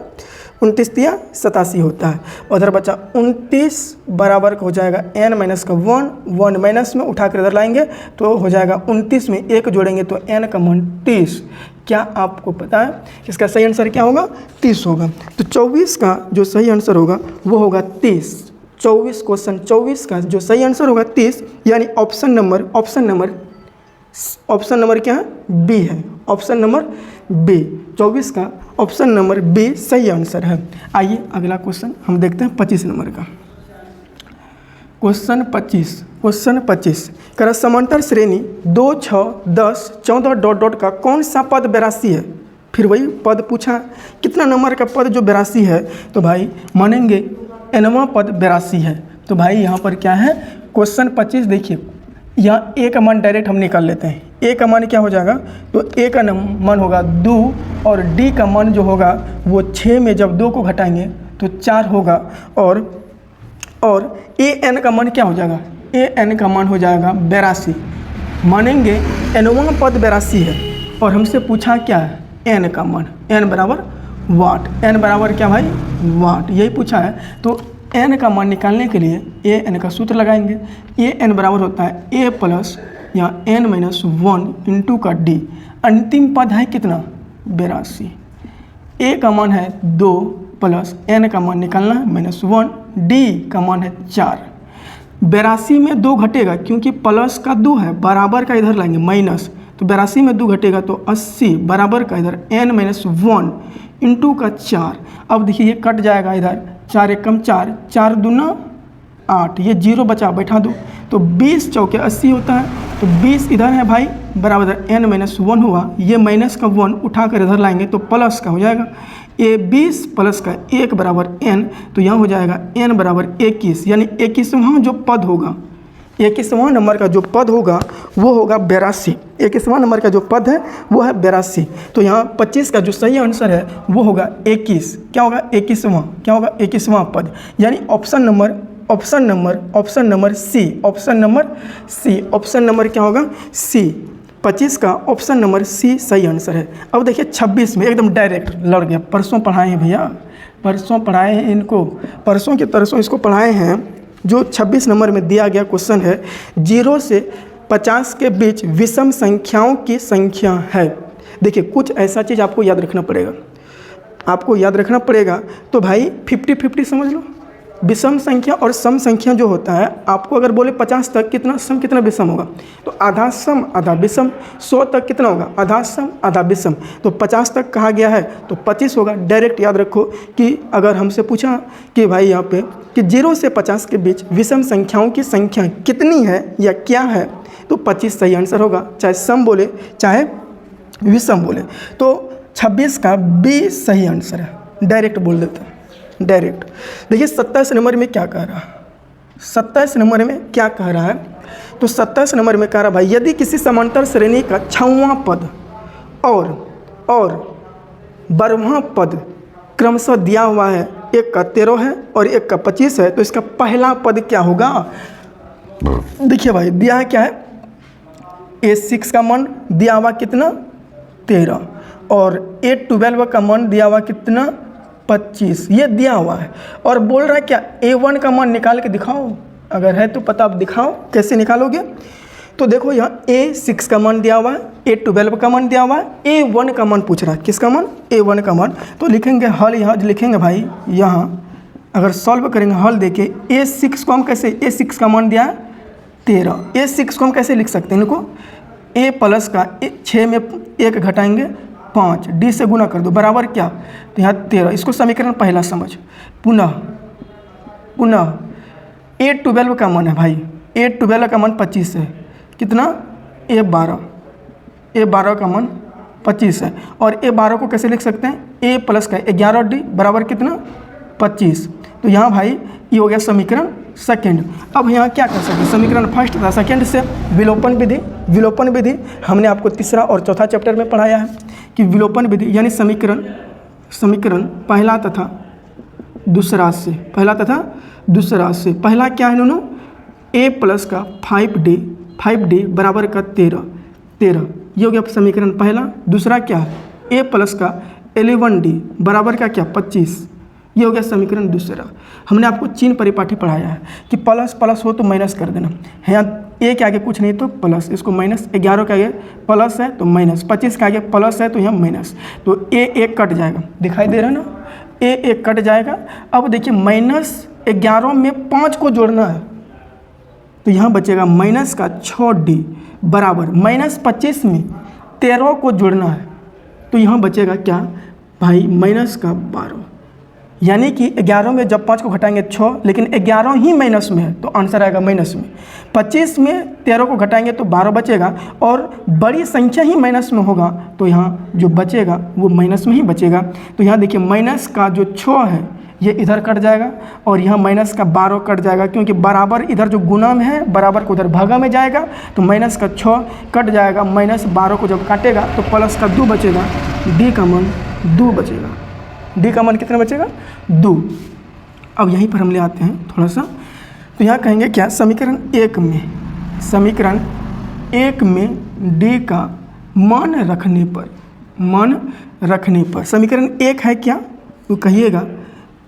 29 तिया 87 होता है। उधर बचा 29 बराबर हो जाएगा n-1, 1 माइनस में उठा कर इधर लाएंगे तो हो जाएगा 29 में 1 जोड़ेंगे तो n का मान 30। क्या आपको पता है इसका सही आंसर क्या होगा? 30 होगा। तो 24 का जो सही आंसर होगा वो होगा 30। 24 क्वेश्चन 24 का जो सही आंसर होगा 30, यानी ऑप्शन नंबर क्या है? बी है। ऑप्शन नंबर बी, 24 का ऑप्शन नंबर बी सही आंसर है। आइए अगला क्वेश्चन हम देखते हैं 25 नंबर का। क्वेश्चन 25 कर समांतर श्रेणी 2, 6, 10, 14 डॉट डॉट का कौन सा पद 82 है? फिर वही पद पूछा, कितना नंबर का पद जो 82 है? तो भाई मानेंगे nवां पद 82 है। तो भाई यहाँ पर क्या है? क्वेश्चन 25 देखिए, यहाँ ए का मान डायरेक्ट हम निकाल लेते हैं। ए का मान क्या हो जाएगा? तो ए का मान होगा 2, और डी का मान जो होगा वो 6 में जब 2 को घटाएंगे तो 4 होगा, और ए एन का मान क्या हो जाएगा? ए एन का मान हो जाएगा 82। मानेंगे nवां पद 82 है, और हमसे पूछा क्या है? एन का मान, एन बराबर वाट। एन बराबर क्या भाई? वाट, यही पूछा है। तो एन का मान निकालने के लिए ए एन का सूत्र लगाएंगे। ए एन बराबर होता है ए प्लस यहाँ n-1 इंटू का डी। अंतिम पद है कितना? 82। ए का मान है 2 प्लस एन का मान निकालना है -1, डी का मान है 4। 82 में 2 घटेगा क्योंकि प्लस का 2 है, बराबर का इधर लाएंगे माइनस, तो 82 में 2 घटेगा तो 80, बराबर का इधर n-1 इंटू का 4। अब देखिए ये कट जाएगा, इधर 4 एकम 4, 4 दूना 8, ये 0 बचा, बैठा दो, तो 20 चौके 80 होता है। तो 20 इधर है भाई, बराबर n-1 हुआ, ये माइनस का 1 उठा कर इधर लाएंगे तो प्लस का हो जाएगा। ये 20 प्लस का 1 बराबर n, तो यहाँ हो जाएगा n बराबर 21, यानी 21वां जो पद होगा 21वां नंबर का जो पद होगा वो होगा 82। 21वां नंबर का जो पद है वो है 82। तो यहाँ 25 का जो सही आंसर है वो होगा 21। क्या होगा 21वां, क्या होगा 21वां पद, यानी option number C, option number क्या होगा सी। 25 का ऑप्शन नंबर सी सही आंसर है। अब देखिए 26 में एकदम डायरेक्ट लड़ गया। परसों पढ़ाए हैं भैया, परसों पढ़ाए हैं इनको, परसों के तरसों इसको पढ़ाए हैं। जो 26 नंबर में दिया गया क्वेश्चन है 0 से 50 के बीच विषम संख्याओं की संख्या है। देखिए कुछ ऐसा चीज़ आपको याद रखना पड़ेगा, तो भाई 50-50 समझ लो। विषम संख्या और सम संख्या जो होता है, आपको अगर बोले 50 तक कितना सम कितना विषम होगा, तो आधा सम आधा विषम। 100 तक कितना होगा, आधा सम आधा विषम। तो 50 तक कहा गया है तो 25 होगा। डायरेक्ट याद रखो कि अगर हमसे पूछा कि भाई यहाँ पे कि 0 से 50 के बीच विषम संख्याओं की संख्या कितनी है या क्या है, तो 25 सही आंसर होगा, चाहे सम बोले चाहे विषम बोले। तो 26 का बी सही आंसर है। डायरेक्ट बोल देते हैं, डायरेक्ट। देखिए 27 नंबर में क्या कह रहा है, 27 नंबर में क्या कह रहा है, तो 27 नंबर में कह रहा है भाई यदि किसी समांतर श्रेणी का 6वां पद और 12वां पद क्रमशः दिया हुआ है, एक का 13 है और एक का 25 है, तो इसका पहला पद क्या होगा। देखिए भाई दिया है क्या है, A6 का मान दिया हुआ कितना 13 और A12 का मान दिया हुआ कितना 25, ये दिया हुआ है। और बोल रहा है क्या A1 का मान निकाल के दिखाओ, अगर है तो पता आप दिखाओ, कैसे निकालोगे। तो देखो यहाँ A6 का मान दिया हुआ है, A12 का मान दिया हुआ है, A1 का मान पूछ रहा है, किसका मान A1 का मान। तो लिखेंगे हल, यहाँ लिखेंगे भाई, यहाँ अगर सॉल्व करेंगे हल देके A6 को हम कैसे, A6 का मान दिया है 13, A6 को हम कैसे लिख सकते हैं, इनको A प्लस का 6 में 1 घटाएंगे 5, D से गुना कर दो बराबर क्या, तो यहाँ 13। इसको समीकरण पहला समझ। पुनः A12 का मान है भाई, A12 का मान 25 है, कितना A12 का मान 25 है। और A12 को कैसे लिख सकते हैं, A प्लस का 11D बराबर कितना 25। तो यहाँ भाई ये हो गया समीकरण सेकंड। अब यहाँ क्या कर सकते हैं, समीकरण फर्स्ट था, सेकंड से विलोपन विधि हमने आपको तीसरा और चौथा चैप्टर में पढ़ाया है कि विलोपन विधि यानी समीकरण पहला तथा दूसरा से, पहला क्या है दोनों, A प्लस का 5D बराबर का 13, ये हो गया समीकरण पहला। दूसरा क्या है, A प्लस का 11D बराबर का क्या 25, ये हो गया समीकरण दूसरा। हमने आपको चिन्ह परिपाटी पढ़ाया है कि प्लस प्लस हो तो माइनस कर देना है, यहाँ A के आगे कुछ नहीं तो प्लस, इसको माइनस, 11 के आगे प्लस है तो माइनस, 25 के आगे प्लस है तो यहाँ माइनस, तो A एक कट जाएगा, दिखाई दे रहा है ना, A एक कट जाएगा। अब देखिए -11 में 5 को जोड़ना है, तो यहाँ बचेगा माइनस का 6D बराबर -25 में 13 को जोड़ना है, तो यहाँ बचेगा क्या भाई -12, यानी कि 11 में जब 5 को घटाएंगे 6, लेकिन 11 ही माइनस में है तो आंसर आएगा माइनस में। 25 में 13 को घटाएंगे तो 12 बचेगा, और बड़ी संख्या ही माइनस में होगा तो यहाँ जो बचेगा वो माइनस में ही बचेगा। तो यहाँ देखिए माइनस का जो 6 है ये इधर कट जाएगा और यहाँ माइनस का 12 कट जाएगा, क्योंकि बराबर इधर जो गुना में है बराबर को उधर भागा में जाएगा, तो माइनस का 6 कट जाएगा, -12 को जब काटेगा तो प्लस का 2 बचेगा, D का मान 2 बचेगा, D का मान कितना बचेगा 2। अब यहीं पर हम ले आते हैं थोड़ा सा, तो यहाँ कहेंगे क्या, समीकरण एक में D का मान रखने पर समीकरण एक है क्या, तो कहिएगा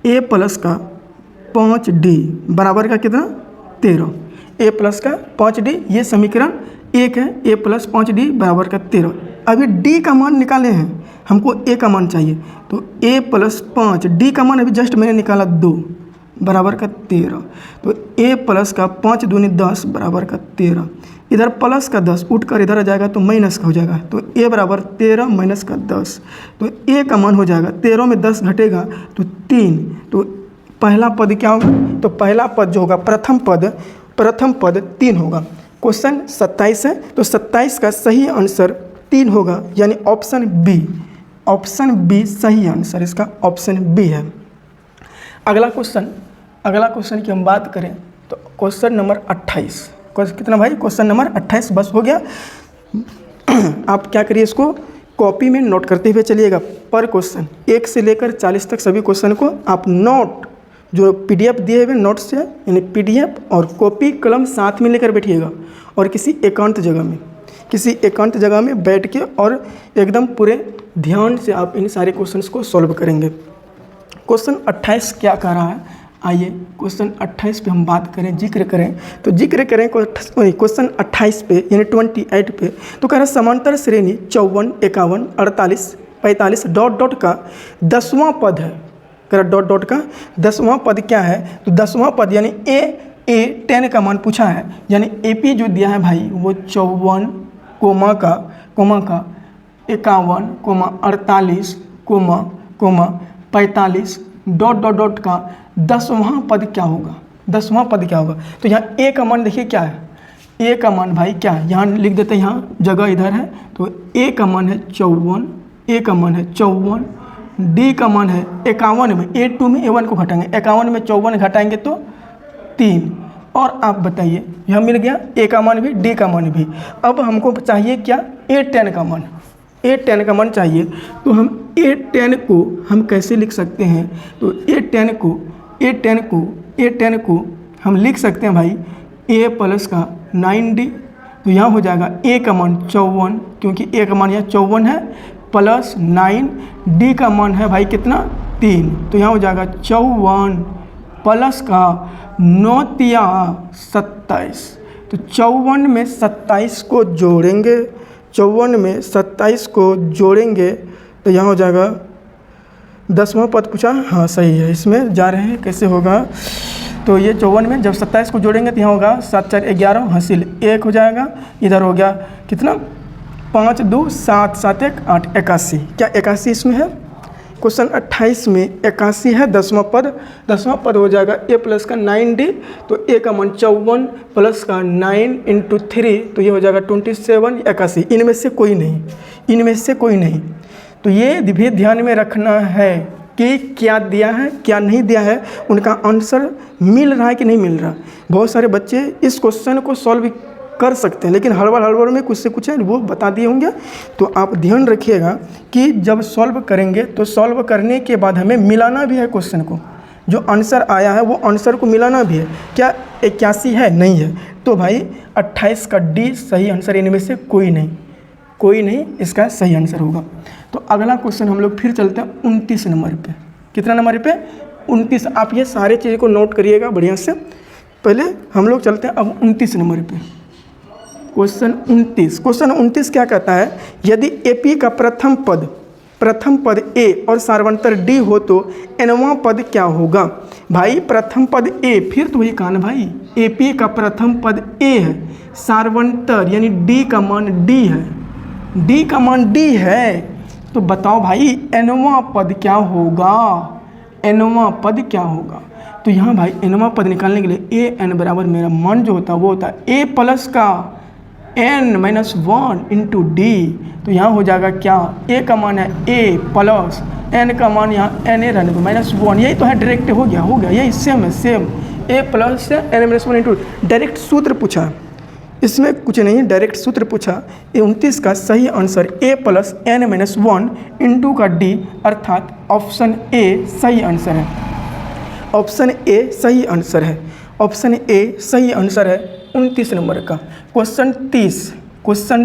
A प्लस का 5D बराबर का कितना 13, A प्लस का 5D, ये समीकरण एक है, A प्लस 5D बराबर का 13। अभी D का मान निकाले हैं, हमको A का मान चाहिए, तो A प्लस 5, D का मान अभी जस्ट मैंने निकाला 2 बराबर का 13, तो A प्लस का 5 दूनी 10 बराबर का 13, इधर प्लस का 10 उठ कर इधर आ जाएगा तो माइनस का हो जाएगा, तो A बराबर 13 माइनस का 10, तो A का मान हो जाएगा 13 में 10 घटेगा तो 3, तो पहला पद क्या होगा, तो पहला पद जो होगा प्रथम पद 3 होगा। क्वेश्चन 27 है, तो 27 का सही आंसर 3 होगा, यानी ऑप्शन बी सही आंसर, इसका ऑप्शन बी है। अगला क्वेश्चन की हम बात करें तो क्वेश्चन नंबर 28 कितना भाई, क्वेश्चन नंबर 28 बस हो गया। आप क्या करिए, इसको कॉपी में नोट करते हुए चलिएगा। पर क्वेश्चन 1 से लेकर 40 तक सभी क्वेश्चन को आप नोट, जो पीडीएफ दिए हुए नोट्स है, यानी पीडीएफ और कॉपी कलम साथ में लेकर बैठिएगा और किसी एकांत जगह में बैठ के और एकदम पूरे ध्यान से आप इन सारे क्वेश्चंस को सॉल्व करेंगे। क्वेश्चन 28 क्या कह रहा है, आइए क्वेश्चन 28 पे हम बात करें, जिक्र करें क्वेश्चन 28 पे यानी 28 पे तो कह रहा है समांतर श्रेणी 54, 51, 48, 45 डॉट का 10वां पद है। कह रहा डॉट का 10वां पद क्या है, तो 10वां पद यानी ए 10 का मान पूछा है, यानी AP जो दिया है भाई वो 54 कोमा का 51 48 45 डॉट का 10वां पद क्या होगा, 10वां पद क्या होगा। तो यहाँ A का मान देखिए क्या है, A का मान भाई क्या है, यहाँ लिख देते हैं, यहाँ जगह इधर है, तो A का मान है 54, A का मान है 54, D का मान है 51 में, A2 में A1 को घटाएंगे, 51 में 54 घटाएंगे तो 3। और आप बताइए, यह मिल गया A का मान भी, D का मान भी। अब हमको चाहिए क्या, A10 का मान, A10 का मान चाहिए। तो हम A10 को हम कैसे लिख सकते हैं, तो A10 को हम लिख सकते हैं भाई A प्लस का 9D। तो यहाँ हो जाएगा A का मान 54, क्योंकि A का मान यहाँ 54 है, प्लस 9, D का मान है भाई कितना 3, तो यहाँ हो जाएगा 54 प्लस का 9 तिया 27। तो 54 में 27 को जोड़ेंगे, 54 में 27 को जोड़ेंगे तो यहाँ हो जाएगा 10वां पद पूछा, हाँ सही है, इसमें जा रहे हैं कैसे होगा। तो ये 54 में जब 27 को जोड़ेंगे तो यहाँ होगा 7 4 11 हासिल 1 हो जाएगा, इधर हो गया कितना 5 2 7 7 1 8 81। क्या 81 इसमें है, क्वेश्चन 28 में 81 है 10वां पद हो जाएगा A प्लस का 9D। तो A का मान 54 प्लस का 9 इंटू 3 तो ये हो जाएगा 27 81। इनमें से कोई नहीं। तो ये भी ध्यान में रखना है कि क्या दिया है क्या नहीं दिया है, उनका आंसर मिल रहा है कि नहीं मिल रहा। बहुत सारे बच्चे इस क्वेश्चन को सॉल्व कर सकते हैं, लेकिन हड़बड़ में कुछ से कुछ है वो बता दिए होंगे। तो आप ध्यान रखिएगा कि जब सॉल्व करेंगे तो सॉल्व करने के बाद हमें मिलाना भी है क्वेश्चन को, जो आंसर आया है वो आंसर को मिलाना भी है। क्या 81 है, नहीं है, तो भाई 28 का D सही आंसर, इनमें से कोई नहीं इसका सही आंसर होगा। तो अगला क्वेश्चन हम लोग फिर चलते हैं 29 नंबर पे। कितना नंबर पे, 29। आप ये सारे चीज़ को नोट करिएगा बढ़िया से। पहले हम लोग चलते हैं अब 29 नंबर पे। क्वेश्चन 29 क्या कहता है, यदि AP का प्रथम पद A और सार्वंतर D हो तो nवां पद क्या होगा। भाई प्रथम पद A, फिर तो वही कहा ना भाई, AP का प्रथम पद A है, सार्वंतर यानी D का मान D है, तो बताओ भाई nवां पद क्या होगा। तो यहाँ भाई nवां पद निकालने के लिए an बराबर मेरा मान जो होता है वो होता है A प्लस का n-1 इंटू D। तो यहाँ हो जाएगा क्या, A का मान है A प्लस n का मान यहाँ n रहने दो -1, यही तो है, डायरेक्ट हो गया, यही same A plus n-1 into, direct सूत्र पूछा, इसमें कुछ नहीं, डायरेक्ट सूत्र पूछा। 29 का सही answer A plus n-1 into का D, अर्थात ऑप्शन A सही आंसर है। ऑप्शन A सही आंसर है 29 नंबर का। क्वेश्चन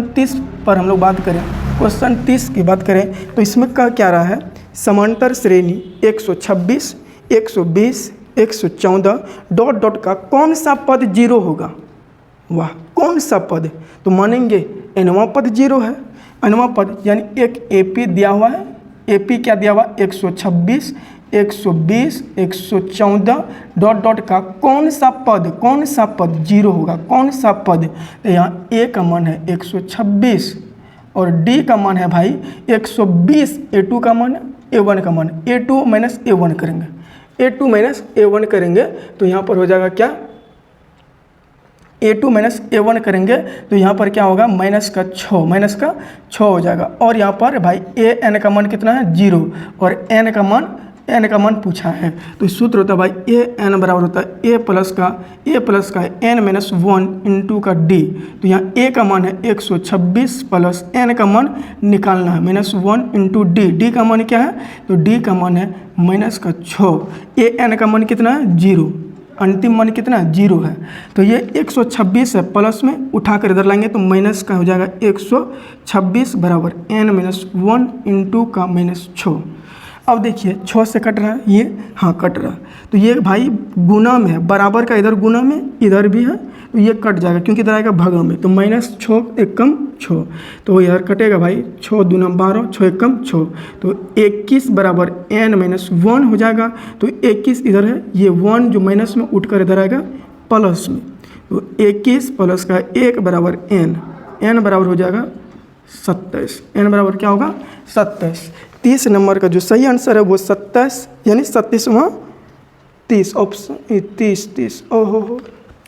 30 पर हम लोग बात करें, क्वेश्चन 30 की बात करें तो इसमें क्या रहा है, समांतर श्रेणी 126, 120, 114 डॉट का कौन सा पद 0 होगा। वाह, कौन सा पद, तो मानेंगे nवां पद 0 है। nवां पद यानी एक AP दिया हुआ है, AP क्या दिया हुआ 126, 120, 114 डॉट का कौन सा पद 0 होगा, कौन सा पद। तो यहाँ A का मान है 126 और D का मान है भाई 120, A2 का मान A1 का मान, A2 माइनस A1 करेंगे तो यहाँ पर हो जाएगा क्या, A2 माइनस A1 करेंगे तो यहाँ पर क्या होगा माइनस का 6 हो जाएगा। और यहाँ पर भाई n का मान कितना है 0 और n का मान एन का मान पूछा है। तो सूत्र होता है भाई ए एन बराबर होता है ए प्लस का एन माइनस 1 इंटू का डी। तो यहाँ ए का मान है 126 प्लस एन का मान निकालना है -1 इंटू डी। डी का मान क्या है? तो डी का मान है -6। ए एन का मान कितना है? 0। अंतिम मान कितना है? 0 है। तो ये 126 है, प्लस में उठा कर इधर लाएंगे तो माइनस का हो जाएगा 126 बराबर n-1 इंटू का -6। अब देखिए 6 से कट रहा है ये, हाँ कट रहा है। तो ये भाई गुना में है, बराबर का इधर गुना में इधर भी है, तो ये कट जाएगा क्योंकि इधर आएगा भगा में। तो -6 एकम 6, तो यार कटेगा भाई 6 दूना 12, 6 एकम 6। तो 21 बराबर n-1 हो जाएगा। तो 21 इधर है, ये 1 जो माइनस में उठ कर इधर आएगा प्लस में। तो 21 प्लस का 1 बराबर n बराबर हो जाएगा 27। n बराबर क्या होगा? 27। 30 नंबर का जो सही आंसर है वो 27 यानी 37वां 30 ऑप्शन 30 ओहो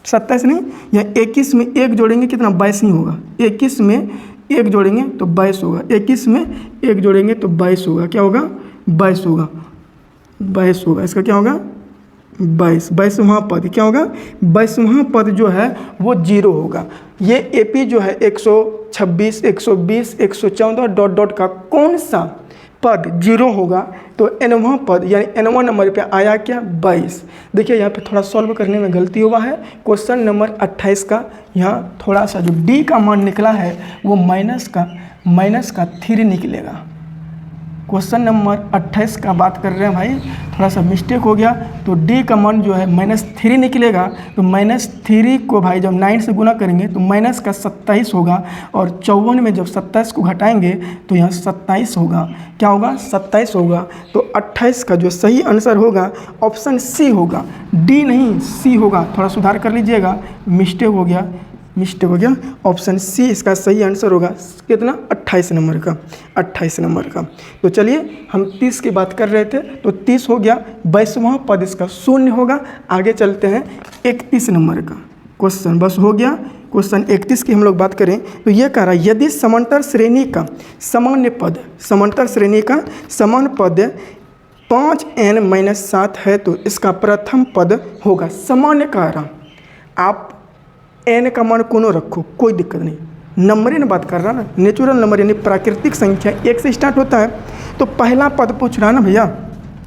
27 नहीं, यहाँ 21 में 1 जोड़ेंगे कितना? 22 नहीं होगा। 21 में 1 जोड़ेंगे तो 22 होगा। 21 में 1 जोड़ेंगे तो 22 होगा। क्या होगा? 22 होगा। 22 होगा। इसका क्या होगा? 22वां पद क्या होगा? 22वां पद जो है वो 0 होगा। ये एपी जो है 126, 120, 114 डॉट डॉट का कौन सा पद 0 होगा? तो nवां पद यानी nवां नंबर पे आया क्या? 22। देखिए यहाँ पे थोड़ा सॉल्व करने में गलती हुआ है। क्वेश्चन नंबर 28 का यहाँ थोड़ा सा जो d का मान निकला है वो माइनस का 3 निकलेगा। क्वेश्चन नंबर 28 का बात कर रहे हैं भाई, थोड़ा सा मिस्टेक हो गया। तो d का मान जो है -3 निकलेगा। तो -3 को भाई जब 9 से गुना करेंगे तो माइनस का 27 होगा, और 54 में जब 27 को घटाएंगे तो यहाँ 27 होगा। क्या होगा? 27 होगा। तो 28 का जो सही आंसर होगा ऑप्शन सी होगा, डी नहीं सी होगा। थोड़ा सुधार कर लीजिएगा, मिस्टेक हो गया। ऑप्शन सी इसका सही आंसर होगा। कितना? 28 नंबर का। 28 नंबर का। तो चलिए हम 30 की बात कर रहे थे, तो 30 हो गया। 22वां पद इसका 0 होगा। आगे चलते हैं 31 नंबर का क्वेश्चन, बस हो गया। क्वेश्चन 31 की हम लोग बात करें तो ये कह रहा है यदि समांतर श्रेणी का सामान्य पद 5n-7 है तो इसका प्रथम पद होगा। सामान्य कह रहा, आप n का मान कोनो रखो, कोई दिक्कत नहीं। नंबर बात कर रहा ना, नेचुरल नंबर यानी प्राकृतिक संख्या 1 से स्टार्ट होता है। तो पहला पद पूछ रहा ना भैया,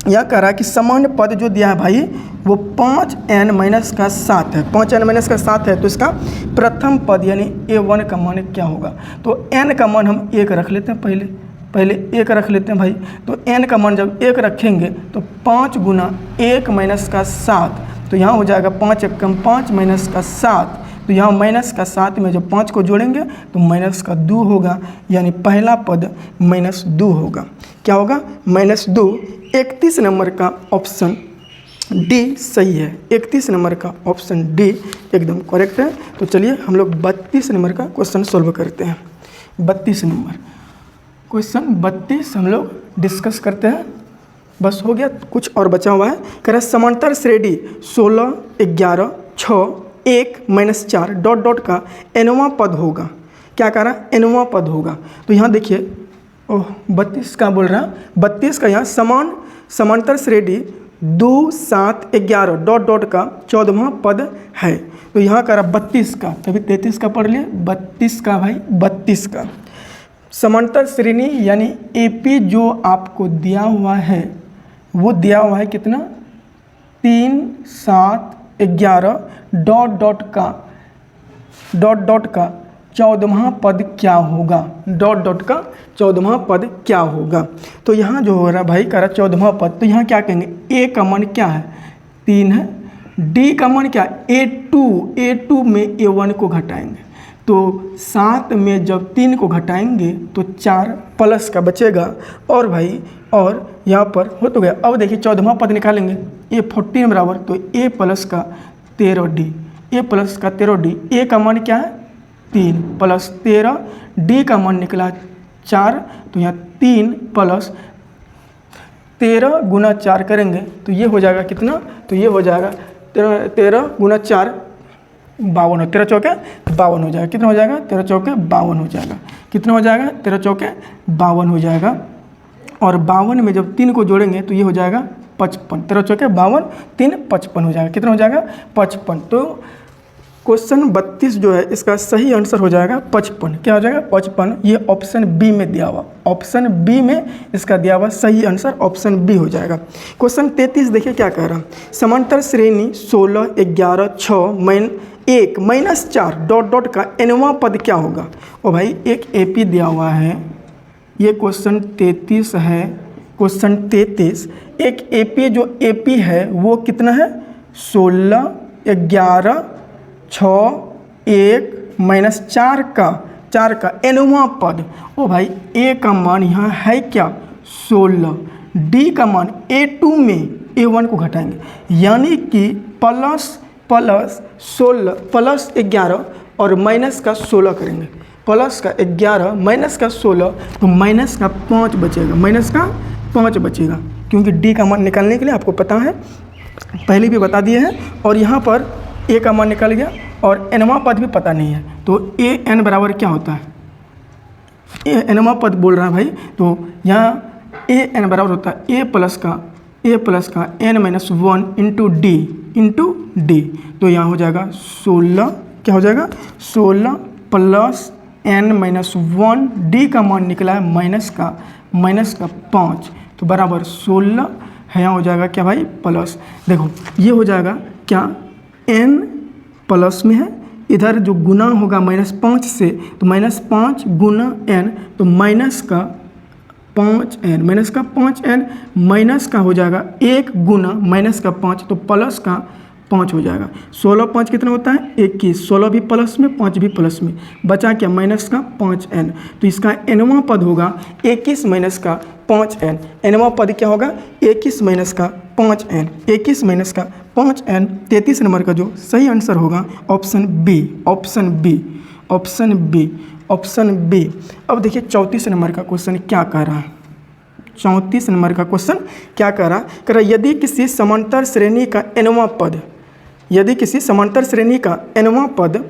यह कह रहा है कि सामान्य पद जो दिया है भाई वो 5n-7 है। 5n-7 है तो इसका प्रथम पद यानी a1 का मान क्या होगा? तो n का मान हम 1 रख लेते हैं, पहले 1 रख लेते हैं भाई। तो n का मान जब 1 रखेंगे तो 5 गुना 1-7, तो यहाँ हो जाएगा 5 एकम 5 -7। तो यहाँ -7 में जब 5 को जोड़ेंगे तो -2 होगा, यानी पहला पद -2 होगा। क्या होगा? -2। 31 नंबर का ऑप्शन डी सही है। 31 नंबर का ऑप्शन डी एकदम करेक्ट है। तो चलिए हम लोग 32 नंबर का क्वेश्चन सॉल्व करते हैं। 32 नंबर क्वेश्चन 32 हम लोग डिस्कस करते हैं। बस हो गया, कुछ और बचा हुआ है। कह रहा समांतर श्रेणी 16, 11, 6, 1 -4 डॉट डॉट का nवां पद होगा। क्या कह रहा? nवां पद होगा। तो यहाँ देखिए, 32 का बोल रहा, 32 का यहाँ समांतर श्रेणी 2, 7, 11 डॉट डॉट का 14वां पद है। तो यहाँ कह रहा 32 का, तभी 33 का पढ़ लिए। 32 का भाई, 32 का समांतर श्रेणी यानी एपी जो आपको दिया हुआ है वो दिया हुआ है कितना? 3, 7, 11 डॉट डॉट का 14वां पद क्या होगा? डॉट डॉट का 14वां पद क्या होगा? तो यहाँ जो हो रहा है भाई कह रहा 14वां पद, तो यहाँ क्या कहेंगे? ए का मान क्या है? 3 है। डी का मान क्या है? A2 में A1 को घटाएंगे तो 7 में जब 3 को घटाएंगे तो 4 प्लस का बचेगा। और भाई और यहाँ पर हो तो गया। अब देखिए 14वां पद निकालेंगे, A 14 बराबर, तो A प्लस का 13D, A प्लस का 13D। A का मान क्या है? 3 प्लस 13, D का मान निकला 4, तो यहाँ 3 प्लस 13 गुना 4 करेंगे तो ये हो जाएगा कितना? तो ये हो जाएगा 13 गुना 4 52, 13 चौके 52 हो जाएगा। कितना हो जाएगा? 13 चौके 52 हो जाएगा। कितना हो जाएगा? 13 चौके 52 हो जाएगा। और 52 में जब 3 को जोड़ेंगे तो ये हो जाएगा 55, 13 चौके 52, 3 55 हो जाएगा। कितना हो जाएगा? 55। तो क्वेश्चन 32 जो है इसका सही आंसर हो जाएगा 55। क्या हो जाएगा? 55। ये ऑप्शन बी में दिया हुआ, ऑप्शन बी में इसका दिया हुआ सही आंसर ऑप्शन बी हो जाएगा। क्वेश्चन 33 देखिए क्या कह रहा है। समांतर श्रेणी 16, 11, 6, 1 माइनस 4 डॉट डॉट का nवां पद क्या होगा? ओ भाई एक एपी दिया हुआ है, ये क्वेश्चन 33 है। क्वेश्चन 33 एक एपी, जो एपी है वो कितना है? 16, 11, 6, 1 माइनस 4 का nवां पद। ओ भाई ए का मान यहाँ है क्या? 16। डी का मान A2 में A1 को घटाएंगे, यानी कि प्लस 16 प्लस 11 और माइनस का 16 करेंगे। प्लस का 11 माइनस का 16, तो माइनस का 5 बचेगा, माइनस का 5 बचेगा, क्योंकि डी का मान निकालने के लिए आपको पता है, पहले भी बता दिए हैं। और यहाँ पर ए का मान निकल गया और nवां पद भी पता नहीं है, तो ए एन बराबर क्या होता है? ए nवां पद बोल रहा है भाई, तो यहाँ ए एन बराबर होता है ए प्लस का n माइनस 1 इंटू डी। तो यहाँ हो जाएगा 16, क्या हो जाएगा? 16 प्लस n माइनस 1, डी का मान निकला है माइनस का 5, तो बराबर 16 है। यहाँ हो जाएगा क्या भाई? प्लस। देखो ये हो जाएगा क्या? n प्लस में है, इधर जो गुना होगा -5 से, तो -5 गुना n, तो माइनस का 5n, माइनस का हो जाएगा 1 गुना माइनस का 5, तो प्लस का 5 हो जाएगा। 16 5 कितना होता है? 21। 16 भी प्लस में, 5 भी प्लस में, बचा क्या? माइनस का 5n। तो इसका nवां पद होगा 21 माइनस का 5n। nवां पद क्या होगा? 21 माइनस का 5n, 21 माइनस का 5n। 33 नंबर का जो सही आंसर होगा ऑप्शन बी। अब देखिए 34 नंबर का क्वेश्चन क्या कह रहा है। 34 नंबर का क्वेश्चन क्या कह रहा है? यदि किसी समांतर श्रेणी का nवां पद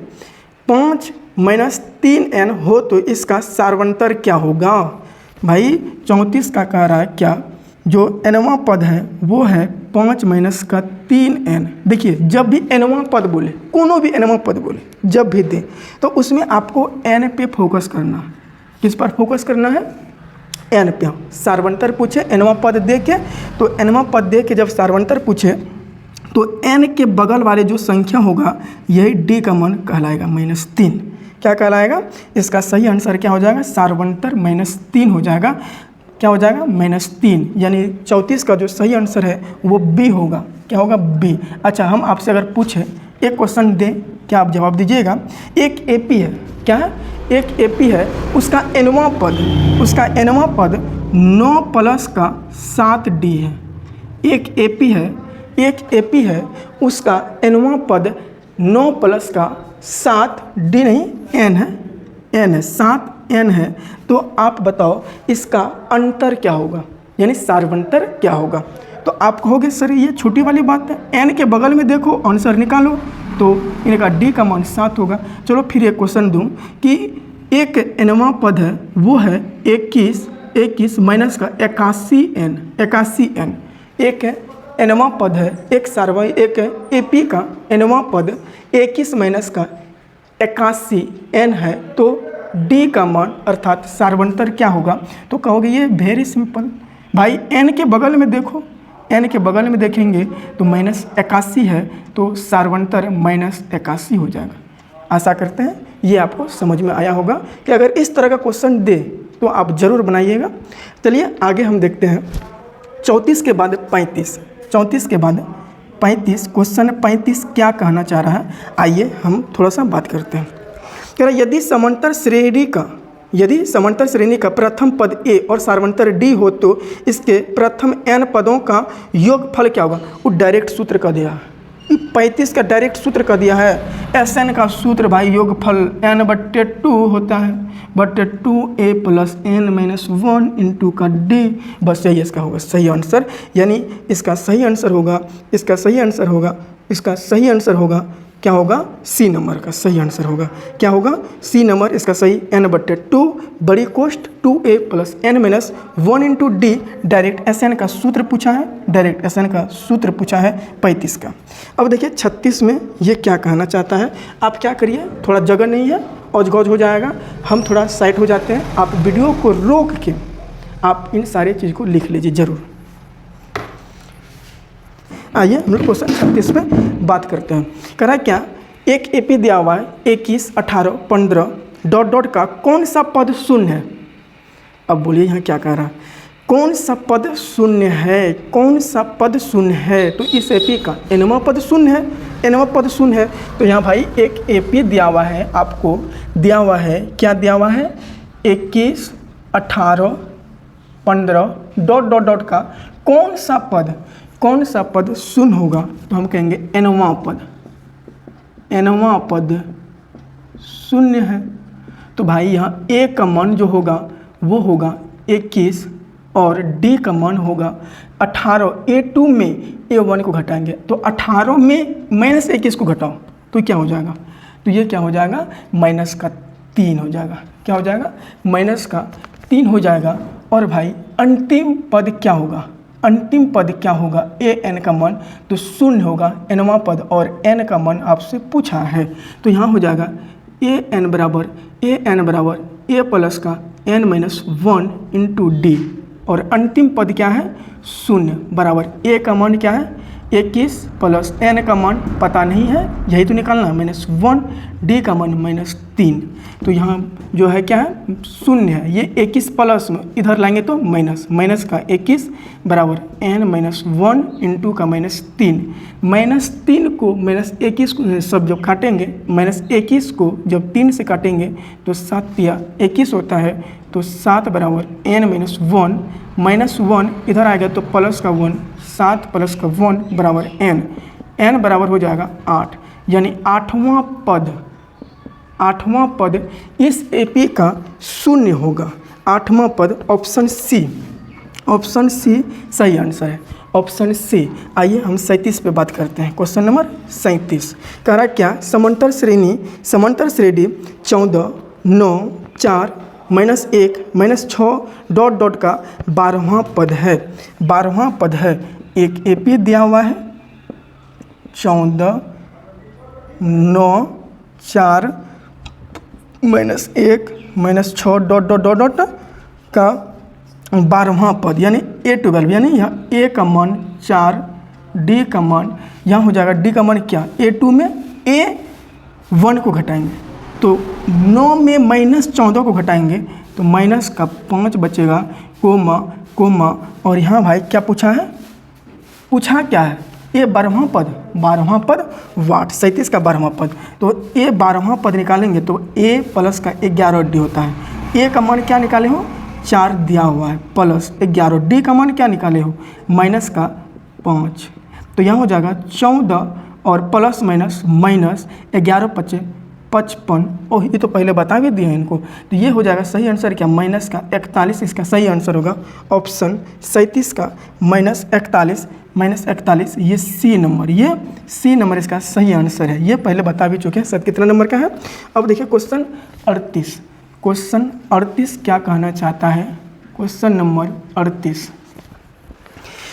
5 माइनस 3n हो तो इसका सार्वंतर क्या होगा? भाई 34 का कह रहा है क्या? जो nवां पद है वो है 5 माइनस का 3n। देखिए जब भी nवां पद बोले, कोनो भी nवां पद बोले, जब भी दे, तो उसमें आपको n पे फोकस करना है। किस पर फोकस करना है? n पे। सार्वंतर पूछे nवां पद दे के, तो nवां पद दे के जब सार्वंतर पूछे, तो n के बगल वाले जो संख्या होगा यही d का मान कहलाएगा -3। क्या कहलाएगा? इसका सही आंसर क्या हो जाएगा? सार्वंतर -3 हो जाएगा। क्या हो जाएगा? -3, यानी 34 का जो सही आंसर है वो बी होगा। क्या होगा? बी। अच्छा, हम आपसे अगर पूछे, एक क्वेश्चन दें, क्या आप जवाब दीजिएगा? एक एपी है, क्या है? एक एपी है, उसका nवां पद 9 प्लस का 7d है। एक एपी है, उसका nवां पद 9 प्लस का 7d नहीं, n है, 7n है। तो आप बताओ इसका अंतर क्या होगा, यानी सार्वंतर क्या होगा? तो आप कहोगे सर ये छोटी वाली बात है, n के बगल में देखो, आंसर निकालो, तो इनका d का मान 7 होगा। चलो फिर एक क्वेश्चन दूं कि एक nवां पद है वो है 21 माइनस का 81n। एक nवां पद है, एक एपी का nवां पद 21 माइनस का 81n है, तो d का मान अर्थात सार्वंतर क्या होगा? तो कहोगे ये वेरी सिंपल भाई, n के बगल में देखो, n के बगल में देखेंगे तो -81 है, तो सार्वंतर -81 हो जाएगा। आशा करते हैं ये आपको समझ में आया होगा कि अगर इस तरह का क्वेश्चन दे तो आप ज़रूर बनाइएगा। चलिए आगे हम देखते हैं 34 के बाद 35। 34 के बाद 35, क्वेश्चन 35 क्या कहना चाह रहा है, आइए हम थोड़ा सा बात करते हैं। कह रहा यदि समांतर श्रेणी का प्रथम पद a और सार्वंतर d हो तो इसके प्रथम n पदों का योगफल क्या होगा? वो डायरेक्ट सूत्र का दिया है, 35 का डायरेक्ट सूत्र का दिया है। Sn का सूत्र भाई योगफल n/2 होता है, बटे 2a plus n minus 1 into का d। बस यही इसका होगा सही आंसर, यानी इसका सही आंसर होगा क्या होगा, सी नंबर का सही आंसर होगा। क्या होगा, सी नंबर इसका सही n/2 बड़ी कोष्ट 2a plus n minus 1 into D direct SN का सूत्र पूछा है, डायरेक्ट SN का सूत्र पूछा है 35 का। अब देखिए 36 में ये क्या कहना चाहता है, आप क्या करिए, थोड़ा जगह नहीं है, औज-गौज हो जाएगा, हम थोड़ा साइड हो जाते हैं, आप वीडियो को रोक के आप इन सारी चीज़ को लिख लीजिए ज़रूर। आइए हम लोग क्वेश्चन 36 पे बात करते हैं। कह रहा है क्या, एक AP दिया हुआ है 21, 18, 15 डॉट डॉट का कौन सा पद शून्य है। अब बोलिए यहाँ क्या कह रहा है, कौन सा पद शून्य है, कौन सा पद शून्य है। तो इस AP का nवां पद शून्य है, nवां पद शून्य है। तो यहाँ भाई एक AP दिया हुआ है, आपको दिया हुआ है, क्या दिया हुआ है, 21, 18, 15 डॉट डॉट डॉट का कौन सा पद शून्य होगा। तो हम कहेंगे nवां पद शून्य है। तो भाई यहाँ A का मान जो होगा वो होगा 21 और D का मान होगा 18। A2 में A1 को घटाएंगे, तो 18 में माइनस 21 को घटाओ तो क्या हो जाएगा, तो ये क्या हो जाएगा, माइनस का 3 हो जाएगा। क्या हो जाएगा, माइनस का 3 हो जाएगा। और भाई अंतिम पद क्या होगा, अंतिम पद क्या होगा, an का मान तो शून्य होगा, nवां पद और n का मान आपसे पूछा है। तो यहाँ हो जाएगा an बराबर a प्लस का n माइनस 1 इंटू डी, और अंतिम पद क्या है, शून्य बराबर a का मान क्या है 21 प्लस n का मान पता नहीं है, यही तो निकालना है, -1, d का मान -3। तो यहाँ जो है क्या है, शून्य है। ये 21 प्लस में इधर लाएंगे तो माइनस का 21 बराबर n-1 इंटू का -3। -3 को -21 को सब जब काटेंगे, -21 को जब 3 से काटेंगे तो 7 या 21 होता है। तो 7 बराबर n-1, -1 इधर आएगा तो प्लस का 1, 7 प्लस का 1 बराबर n बराबर हो जाएगा 8, यानी आठवां पद इस AP का शून्य होगा। आठवां पद ऑप्शन सी सही आंसर है, ऑप्शन सी। आइए हम 37 पे बात करते हैं। क्वेश्चन नंबर 37 कह रहा क्या, समांतर श्रेणी 14, 9, 4 -1 -6 डॉट डॉट का 12वां पद है। 12वां पद है, एक AP दिया हुआ है 14, 9, 4 -1 -6 डॉट डॉट डॉट डॉट का 12वां पद, यानी A12, यानी यहाँ A का मान 4, D का मान यहाँ हो जाएगा, D का मान क्या, A2 में A1 को घटाएंगे तो 9 में -14 को घटाएंगे तो माइनस का 5 बचेगा, कोमा और यहाँ भाई क्या पूछा है, पूछा क्या है, ये 12वां पद वाट, 37 का 12वां पद। तो A 12वां पद निकालेंगे तो A प्लस का 11 D होता है। A का मान क्या निकाले हो, 4 दिया हुआ है प्लस 11, D का मान क्या निकाले हो, माइनस का 5। तो यहाँ हो जाएगा 14 और प्लस माइनस 11 × 5 = 55। ओह, ये तो पहले बता भी दिए हैं इनको। तो ये हो जाएगा सही आंसर क्या, माइनस का 41 इसका सही आंसर होगा। ऑप्शन 37 का -41 ये सी नंबर इसका सही आंसर है। ये पहले बता भी चुके हैं। सर कितना नंबर का है। अब देखिए क्वेश्चन 38 क्या कहना चाहता है। क्वेश्चन नंबर 38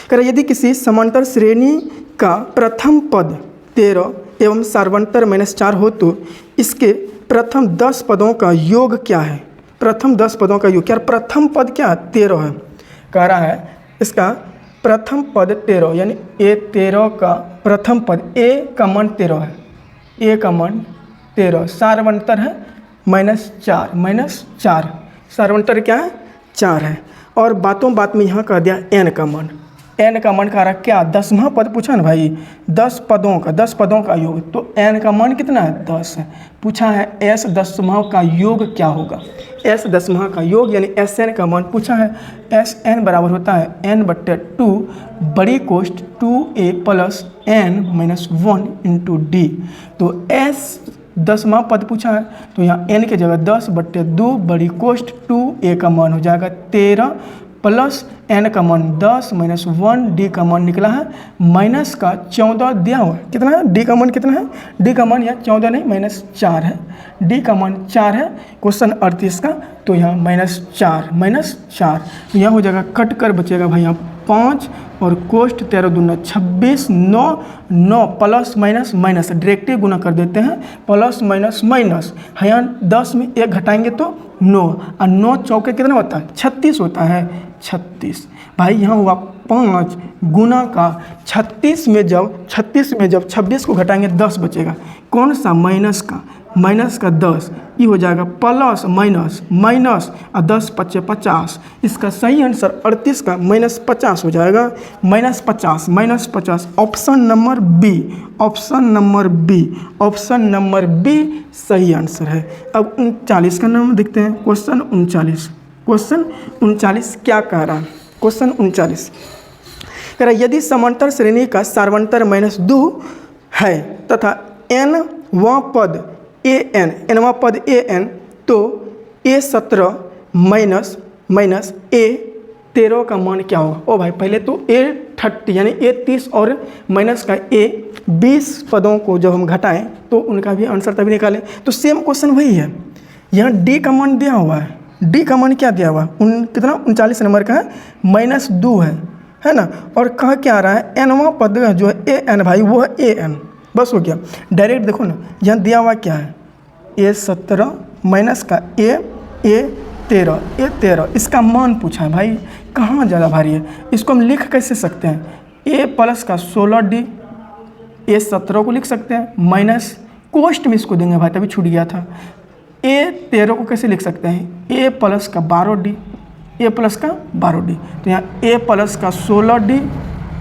कर, यदि किसी समांतर श्रेणी का प्रथम पद 13 एवं सार्वंतर -4 हो तो इसके प्रथम 10 पदों का योग क्या है। प्रथम 10 पदों का योग क्या, प्रथम पद क्या 13 है, कह रहा है इसका प्रथम पद 13, यानी A13 का प्रथम पद, A का मान 13 है, A का मान 13, सार्वंतर है -4 सार्वंतर क्या है 4 है। और बातों बात में यहाँ कह दिया n का मान कह रहा क्या, 10वां पद पूछा ना भाई, 10 पदों का योग, तो n का मान कितना है 10 है। पूछा है s 10वां का योग क्या होगा, s 10वां का योग यानी Sn का मान पूछा है। Sn बराबर होता है n/2 बड़ी कोष्ट 2a plus n-1 into D. तो s 10वां पद पूछा है तो यहाँ n की जगह 10/2 बड़ी कोष्ट 2a का मान हो जाएगा 13 प्लस n का मान 10 माइनस 1 d का मान निकला है माइनस का 14 दिया हुआ है। कितना है d का मान? कितना है d का मान? यहाँ 14 नहीं माइनस 4 है, d का मान 4 है क्वेश्चन 38 का। तो यहाँ -4 तो यहाँ हो जाएगा, कट कर बचेगा भाई यहाँ 5 और कोष्ट 13 दूना 26, 9 प्लस माइनस माइनस डायरेक्टली गुना कर देते हैं, प्लस माइनस माइनस है। यहाँ 10 में 1 घटाएंगे तो 9 और 9 चौके कितना होता है? 36 होता है, 36 भाई। यहाँ हुआ 5 गुना का 36 में जब 26 को घटाएंगे 10 बचेगा। कौन सा? माइनस का 10, ये हो जाएगा प्लस माइनस और 10 × 5 = 50। इसका सही आंसर 38 का -50 हो जाएगा, -50 ऑप्शन नंबर बी सही आंसर है। अब 39 का नाम देखते हैं, क्वेश्चन 39 क्या कह रहा है? क्वेश्चन 39 कह रहा है, यदि समांतर श्रेणी का सार्वंतर -2 है तथा nवां पद an तो a17 माइनस a13 का मान क्या होगा? ओ भाई पहले तो a30 यानी a30 और माइनस का a20 पदों को जब हम घटाएं तो उनका भी आंसर तभी निकालें। तो सेम क्वेश्चन वही है, यहाँ d का मान दिया हुआ है। d का मान क्या दिया हुआ? कितना? 39 नंबर का है, -2 है ना। और कहा क्या आ रहा है? nवां पद जो है an भाई वो है an, बस हो गया। डायरेक्ट देखो ना, यहाँ दिया हुआ क्या है? a17 माइनस का a13 इसका मान पूछा है भाई, कहाँ ज़्यादा भारी है। इसको हम लिख कैसे सकते हैं? a प्लस का 16d, a17 को लिख सकते हैं माइनस कोष्ट में इसको देंगे भाई, तभी छूट गया था। a13 को कैसे लिख सकते हैं? a प्लस का 12d, तो यहाँ a प्लस का 16d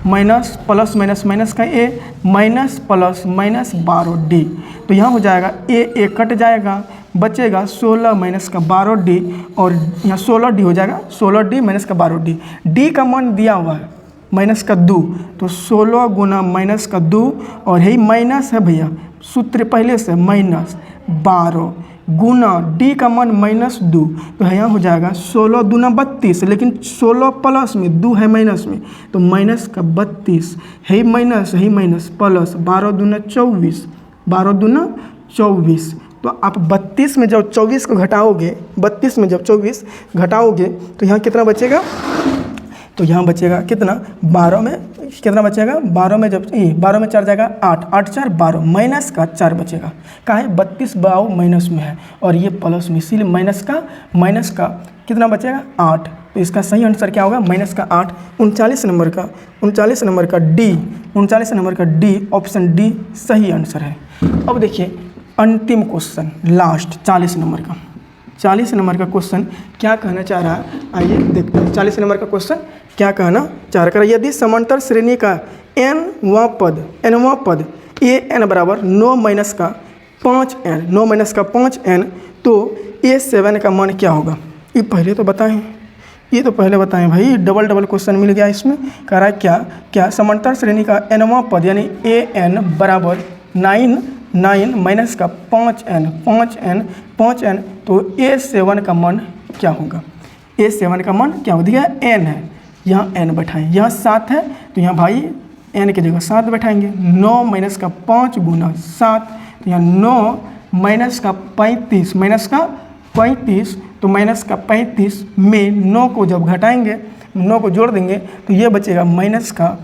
माइनस प्लस माइनस का a minus plus minus 12d। तो यहाँ हो जाएगा a कट जाएगा, बचेगा 16 माइनस का 12d और यहाँ 16d हो जाएगा, 16d माइनस का 12d। d का मान दिया हुआ है माइनस का 2, तो 16 गुना माइनस का 2 और यही माइनस है भैया, सूत्र पहले से -12 गुना d का मान -2, तो यहाँ हो जाएगा 16 दूना 32, लेकिन 16 प्लस में 2 है माइनस में, तो माइनस का 32 है माइनस प्लस 12 दूना 24, 12 दूना 24। तो आप 32 में जब 24 को घटाओगे, 32 में जब 24 घटाओगे तो यहाँ कितना बचेगा? तो यहाँ बचेगा कितना? 12 में कितना बचेगा? 12 में जब 12 में 4 जाएगा 8, 8 4 12, माइनस का 4 बचेगा। कहाँ है? 32 बाव माइनस में है और ये प्लस में, इसीलिए माइनस का कितना बचेगा? 8। तो इसका सही आंसर क्या होगा? -8। 39 नंबर का डी ऑप्शन डी सही आंसर है। अब देखिए अंतिम क्वेश्चन, लास्ट 40 नंबर का क्वेश्चन क्या कहना चाह रहा है, आइए देखते हैं। 40 नंबर का क्वेश्चन क्या कहना चाह रहा है? यदि समांतर श्रेणी का nवां पद an बराबर 9 माइनस का 5n तो a7 का मान क्या होगा? ये पहले तो बताएं भाई, डबल क्वेश्चन मिल गया इसमें। कह रहा है क्या समांतर श्रेणी का nवां पद यानी an बराबर 9 माइनस का 5n तो a7 का मान क्या होगा? a7 का मान क्या होगा? दिया n है, यहाँ n बैठाएं, यहाँ 7 है तो यहाँ भाई n की जगह 7 बैठाएंगे। 9 माइनस का 5 गुना 7, तो यहाँ 9 माइनस का 35 तो माइनस का 35 में 9 को जब घटाएंगे, 9 को जोड़ देंगे तो ये बचेगा माइनस का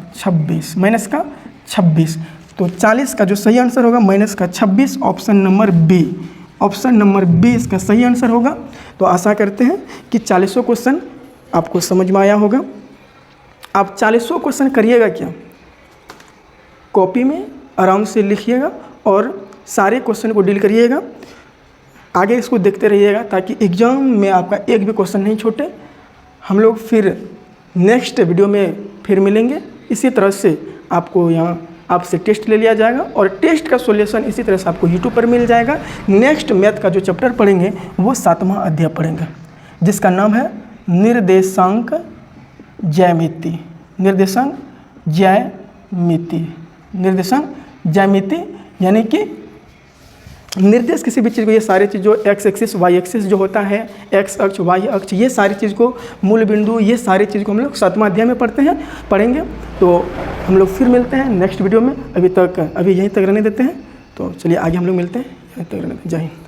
26। तो 40 का जो सही आंसर होगा -26, ऑप्शन नंबर बी इसका सही आंसर होगा। तो आशा करते हैं कि 40 क्वेश्चन आपको समझ में आया होगा। आप 40 क्वेश्चन करिएगा क्या, कॉपी में आराम से लिखिएगा और सारे क्वेश्चन को डील करिएगा। आगे इसको देखते रहिएगा ताकि एग्ज़ाम में आपका एक भी क्वेश्चन नहीं छूटे। हम लोग फिर नेक्स्ट वीडियो में फिर मिलेंगे। इसी तरह से आपको यहाँ आपसे टेस्ट ले लिया जाएगा और टेस्ट का सॉल्यूशन इसी तरह से आपको यूट्यूब पर मिल जाएगा। नेक्स्ट मैथ का जो चैप्टर पढ़ेंगे वो 7वां अध्याय पढ़ेंगे, जिसका नाम है निर्देशांक ज्यामिति यानी कि निर्देश किसी भी चीज़ को, ये सारी चीज़ जो एक्स एक्सिस वाई एक्सिस जो होता है, एक्स अक्ष वाई अक्ष, ये सारी चीज़ को, मूल बिंदु, ये सारी चीज़ को हम लोग 7वां अध्याय में पढ़ेंगे। तो हम लोग फिर मिलते हैं नेक्स्ट वीडियो में। अभी यहीं तक रहने देते हैं। तो चलिए आगे हम लोग मिलते हैं, यहीं तक रहने देते हैं। जय हिंद।